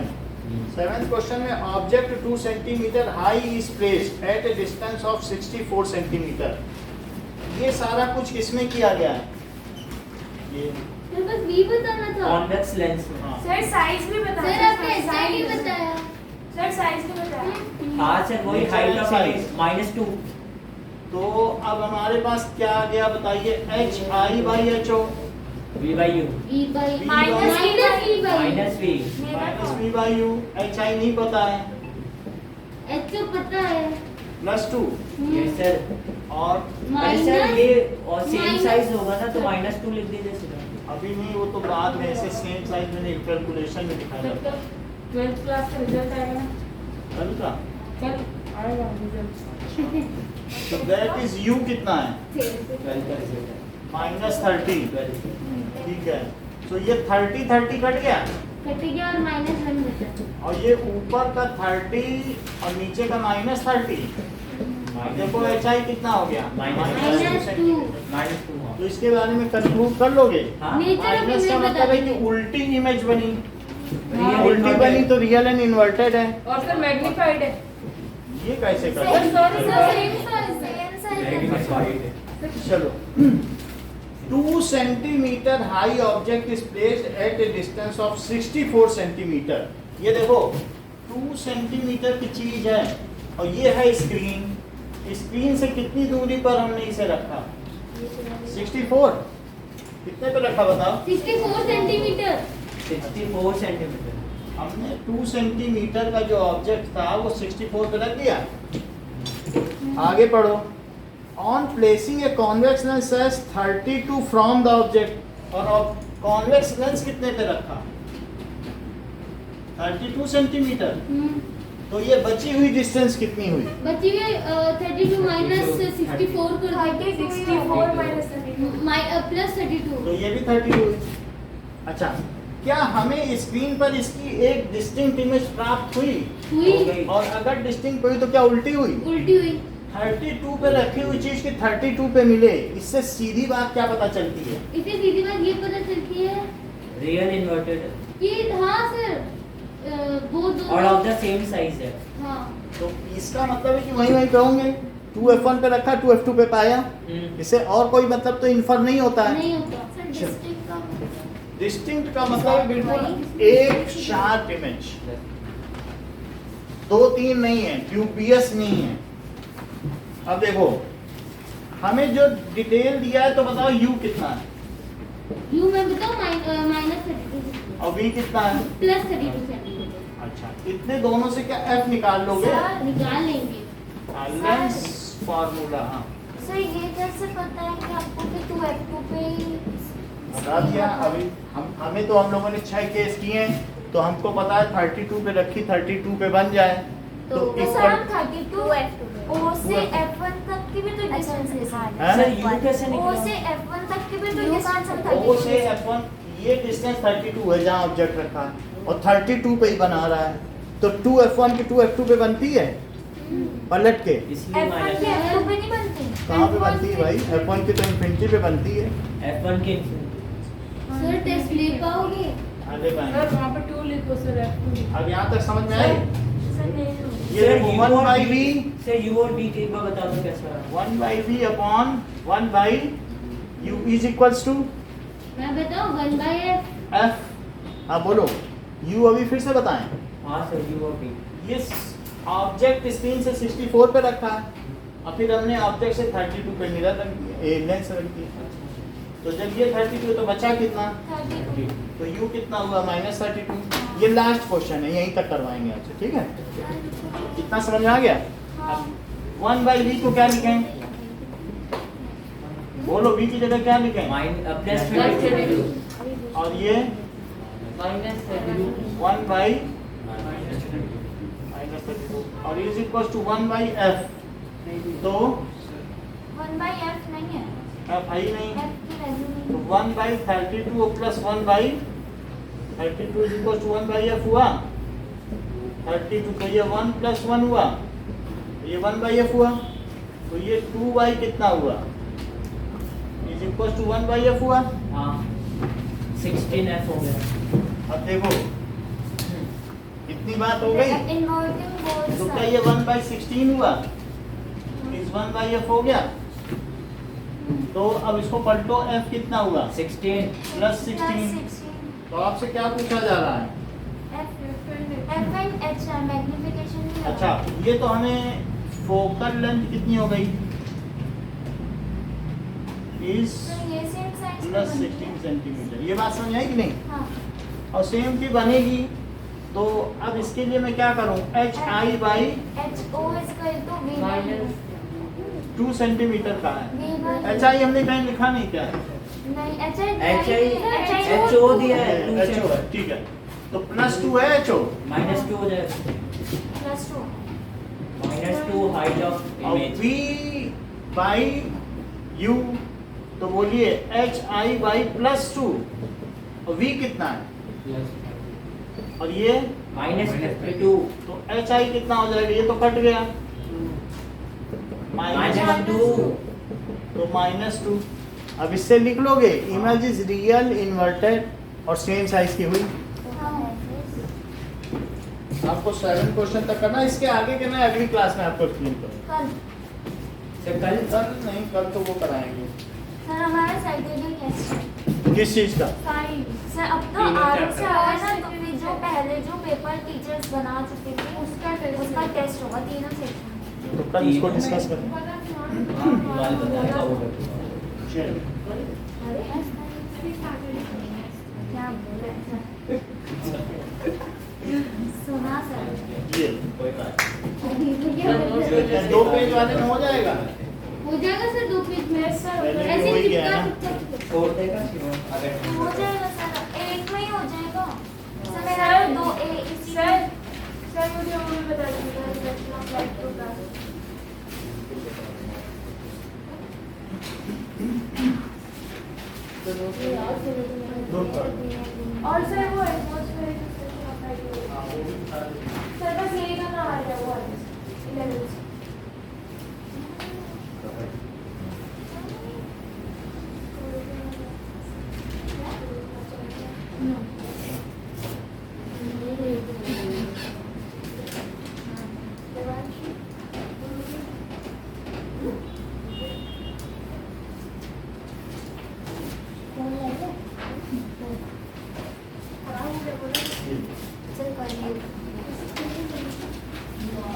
Speaker 2: 7th क्वेश्चन में object 2 centimetre high is placed at A distance of 64 centimetre. ये सारा कुछ किसमें किया गया है? ये
Speaker 1: सर बस भी बताना था।
Speaker 3: Convex lens में.
Speaker 2: हाँ।
Speaker 4: सर साइज भी बताया।
Speaker 1: सर आपने ऐसा ही बताया।
Speaker 4: सर साइज भी बताया।
Speaker 3: हाँ सर वही
Speaker 2: Nature
Speaker 3: height
Speaker 2: and
Speaker 3: of
Speaker 2: size.
Speaker 3: image -2.
Speaker 2: तो अब हमारे पास क्या आ गया बताइए? HI/HO
Speaker 3: V/U.
Speaker 1: E by
Speaker 2: V by-
Speaker 1: minus E by
Speaker 3: -V.
Speaker 2: -V/U। HI नहीं पता है,
Speaker 1: H तो पता है।
Speaker 2: +2
Speaker 3: Yes sir.
Speaker 2: और
Speaker 3: अरे सर ये और सेम साइज होगा ना तो -2 लिख दीजिए सीधा.
Speaker 2: अभी नहीं, वो तो बाद में ऐसे सेम साइज में नहीं, कैलकुलेशन में दिखाया
Speaker 6: जब
Speaker 2: जाता है।
Speaker 6: तक 12th क्लास का रिजल्ट आएगा ना,
Speaker 2: कल का
Speaker 6: कल आएगा रिजल्ट।
Speaker 2: तो दैट इज U कितना है?
Speaker 3: 12 का रिजल्ट है.
Speaker 2: -30।
Speaker 3: 12.
Speaker 2: ठीक है, तो ये 30 कट गया
Speaker 1: कट गया और -1 बचा।
Speaker 2: और ये ऊपर का 30 और नीचे का -30। देखो HI कितना हो गया?
Speaker 3: -2
Speaker 2: सेंटीमीटर।
Speaker 3: -2 हाँ.
Speaker 2: तो इसके बारे में कंक्लूड कर लोगे?
Speaker 3: हाँ.
Speaker 1: नेचर ऑफ
Speaker 2: माइनस का
Speaker 1: इमेज
Speaker 2: मतलब
Speaker 1: बता
Speaker 2: है कि
Speaker 1: दीजिए।
Speaker 2: उल्टी इमेज बनी।
Speaker 3: Real
Speaker 2: उल्टी
Speaker 3: inverted.
Speaker 2: बनी तो रियल एंड इन्वर्टेड है।
Speaker 6: और सर मैग्नीफाइड है।
Speaker 2: ये कैसे कर
Speaker 6: सर सॉरी
Speaker 3: Magnified.
Speaker 2: चलो 2 centimetre high object is placed at A distance of 64 centimetre. ये देखो 2 सेंटीमीटर की चीज है और ये है स्क्रीन। स्क्रीन से कितनी दूरी पर हमने इसे रखा? 64। कितने पे रखा बताओ?
Speaker 1: 64 सेंटीमीटर।
Speaker 3: 64 सेंटीमीटर.
Speaker 2: हमने 2 सेंटीमीटर का जो ऑब्जेक्ट था वो 64 पे रख दिया। आगे पढ़ो। On placing a convex lens as 32 from the object. और कॉन्वेक्स लेंस कितने पे रखा? 32 सेंटीमीटर। तो ये बची हुई डिस्टेंस कितनी हुई?
Speaker 1: बची हुई 32 माइनस 64 कर दीजिए।
Speaker 4: 64 minus 32.
Speaker 1: प्लस 32।
Speaker 2: तो ये भी 32 हुई। अच्छा, क्या हमें स्क्रीन पर इसकी एक डिस्टिंक्ट इमेज प्राप्त हुई?
Speaker 1: हुई।
Speaker 2: और अगर डिस्टिंक्ट हुई तो क्या उल्टी हुई?
Speaker 1: उल्टी हुई।
Speaker 2: 32 पे रखी हुई चीज की 32 पे मिले, इससे सीधी बात क्या पता चलती है?
Speaker 1: इससे सीधी बात ये पता चलती है
Speaker 3: Real inverted.
Speaker 1: कि हाँ सर वो दो
Speaker 3: और ऑफ द सेम साइज है.
Speaker 1: हाँ
Speaker 2: तो इसका मतलब है कि वही कहोगे 2F1 पे रखा 2F2 पे पाया। इससे और कोई मतलब तो इन्फर नहीं होता है।
Speaker 1: नहीं होता।
Speaker 5: सर डिस्ट्रिक्ट का मतलब
Speaker 2: डिस्टिंक्ट का मतलब है बिल्कुल एक शार्प इमेज, 2-3 नहीं है, ड्यूबियस नहीं है। अब देखो हमें जो डिटेल दिया है तो बताओ U कितना है
Speaker 1: यू मैं बताऊँ -32
Speaker 2: और V कितना है?
Speaker 1: Plus 32 centimetre.
Speaker 2: अच्छा, इतने दोनों से क्या F निकाल लोगे?
Speaker 1: निकाल लेंगे।
Speaker 2: Lens formula. हाँ
Speaker 5: सर ये कैसे पता है कि आपको कि 2F2 पे
Speaker 2: बता दिया। अभी हमें तो हम लोगों ने 6 केस किए हैं तो हमको पता है 32 पे रखी 32 पे बन जाए तो
Speaker 5: तो
Speaker 2: इक्वल।
Speaker 5: सर 32 O से F1 तक की भी तो डिस्टेंस
Speaker 2: हैं?
Speaker 3: सर U कैसे
Speaker 5: O
Speaker 3: निकला?
Speaker 5: से F1 तक की भी तो डिस्टेंस
Speaker 2: O से F1 ये डिस्टेंस 32 है जहाँ ऑब्जेक्ट रखा है और 32 पे ही बना रहा है तो 2F1 की 2F2 पे बनती है पलट के।
Speaker 3: इसलिए
Speaker 5: F1
Speaker 3: माइनस
Speaker 5: की F2 पे नहीं बनती।
Speaker 2: कहाँ पे बनती है भाई? F1 की तो इन्फिनिटी पे बनती है।
Speaker 3: F1 के
Speaker 1: सर टेस्ट ले पाओगे?
Speaker 2: आगे
Speaker 6: सर पाएंगे। वहाँ पे 2 लिखो सर F2।
Speaker 2: अब यहाँ तक समझ में आई?
Speaker 5: सर नहीं लो।
Speaker 2: ये देखो 1/V
Speaker 3: सर U और B के एक बार बता दो कैसा है.
Speaker 2: 1/V upon 1/U is equals to
Speaker 1: मैं बताऊँ 1/f।
Speaker 2: F। हाँ बोलो U अभी फिर से बताएं।
Speaker 3: हाँ सर यू और बी
Speaker 2: ये ऑब्जेक्ट स्क्रीन से 64 पे रखा है और फिर हमने ऑब्जेक्ट से 32 पे मिरर रख दिया, लेंस रख दिया। तो जब ये 32 तो बचा कितना?
Speaker 1: 32
Speaker 2: तो u कितना हुआ? -32। ये लास्ट क्वेश्चन है, यहीं तक करवाएंगे आपसे, ठीक है? इतना समझ में आ गया?
Speaker 1: हाँ
Speaker 2: 1/v को क्या लिखें? बोलो v की जगह क्या लिखें?
Speaker 3: प्लस 32
Speaker 2: और ये
Speaker 6: माइनस 32
Speaker 2: 1/-32 और इज इक्वल टू 1/f। तो
Speaker 1: 1/f नहीं है,
Speaker 2: f है ही नहीं,
Speaker 1: f की वैल्यू नहीं
Speaker 2: तो 1/32 plus 1/32 is equal to 1/f हुआ। 32 तो ये 1 प्लस 1 हुआ, ये 1/f हुआ, तो ये 2y कितना हुआ? इज इक्वल टू 1/f हुआ।
Speaker 3: हाँ 16f हो गया।
Speaker 2: अब देखो इतनी बात हो गई,
Speaker 1: इन्वर्टिंग
Speaker 2: तो
Speaker 1: बोर्ड
Speaker 2: क्या ये 1/16 हुआ? इस 1/f हो गया। तो अब इसको पलटो, f कितना हुआ?
Speaker 3: 16
Speaker 2: प्लस 16। तो आपसे क्या पूछा जा रहा है?
Speaker 1: f एंड h है, मैग्निफिकेशन भी
Speaker 2: अच्छा, ये तो हमें फोकल लेंथ कितनी हो गई? इस
Speaker 1: तो ये सेम साइज
Speaker 2: प्लस 16 सेंटीमीटर। ये बात समझ आई कि नहीं?
Speaker 1: हाँ
Speaker 2: और सेम की बनेगी, तो अब इसके लिए मैं क्या करूं? H I by
Speaker 1: ho is equal to v by
Speaker 6: minus
Speaker 2: 2 centimetre का है।
Speaker 1: v by
Speaker 2: एच आई हमने कहीं लिखा नहीं, क्या है?
Speaker 1: नहीं
Speaker 3: एच ओ दिया है
Speaker 2: एच ओ है, ठीक है। तो प्लस 2 है एच ओ,
Speaker 3: -2 हो जाएगा।
Speaker 1: +2
Speaker 3: -2 हाइट ऑफ
Speaker 2: और
Speaker 3: इमेज
Speaker 2: v बाई u, तो बोलिए एच आई बाई +2 और v कितना है? और ये
Speaker 3: -52
Speaker 2: तो एच आई कितना हो जाएगा? ये तो कट गया,
Speaker 3: -2
Speaker 2: तो -2। अब इससे लिख लोगे इमेज इज रियल इन्वर्टेड और सेम साइज की हुई। आपको 7 क्वेश्चन तक करना है, इसके आगे करना है अगली क्लास में आपको एक्सप्लेन करूंगा।
Speaker 1: कल
Speaker 3: सर कल
Speaker 2: कल नहीं, कल तो वो कराएंगे।
Speaker 1: सर हमारा साइटेशन कैसे
Speaker 2: किस चीज का?
Speaker 1: सर अब तो आगे से आया ना, तो फिर जो पहले जो पेपर टीचर्स बना चुके थे उसका टेस्ट होगा तीनों सेक्शन।
Speaker 2: तो कल इसको डिस्कस करेंगे।
Speaker 3: वाल बताएगा वो
Speaker 2: चलिए।
Speaker 1: क्या बोले सुना सर
Speaker 2: ये
Speaker 3: कोई बात
Speaker 2: 2 पेज वाले में हो जाएगा।
Speaker 1: हो जाएगा सर 2 पेज में सर,
Speaker 2: पहले भी
Speaker 1: ऐसे
Speaker 2: हो ही गया
Speaker 1: कितना
Speaker 2: ना।
Speaker 1: कितना
Speaker 3: छोड़ देगा अगर
Speaker 1: हो जाएगा सर, एक में ही हो जाएगा सर। मेरा 2 इसी
Speaker 4: सर मुझे वो भी बता दीजिएगा reduction of light to class. और सर वो atmospheric reflection of light, sir बस यही करना आ गया वो 11
Speaker 1: चल करिए।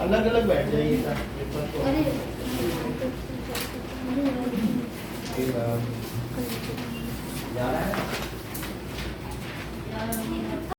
Speaker 2: अलग अलग बैठ जाइएगा पेपर को।
Speaker 1: अरे
Speaker 3: जा रहा है
Speaker 1: तो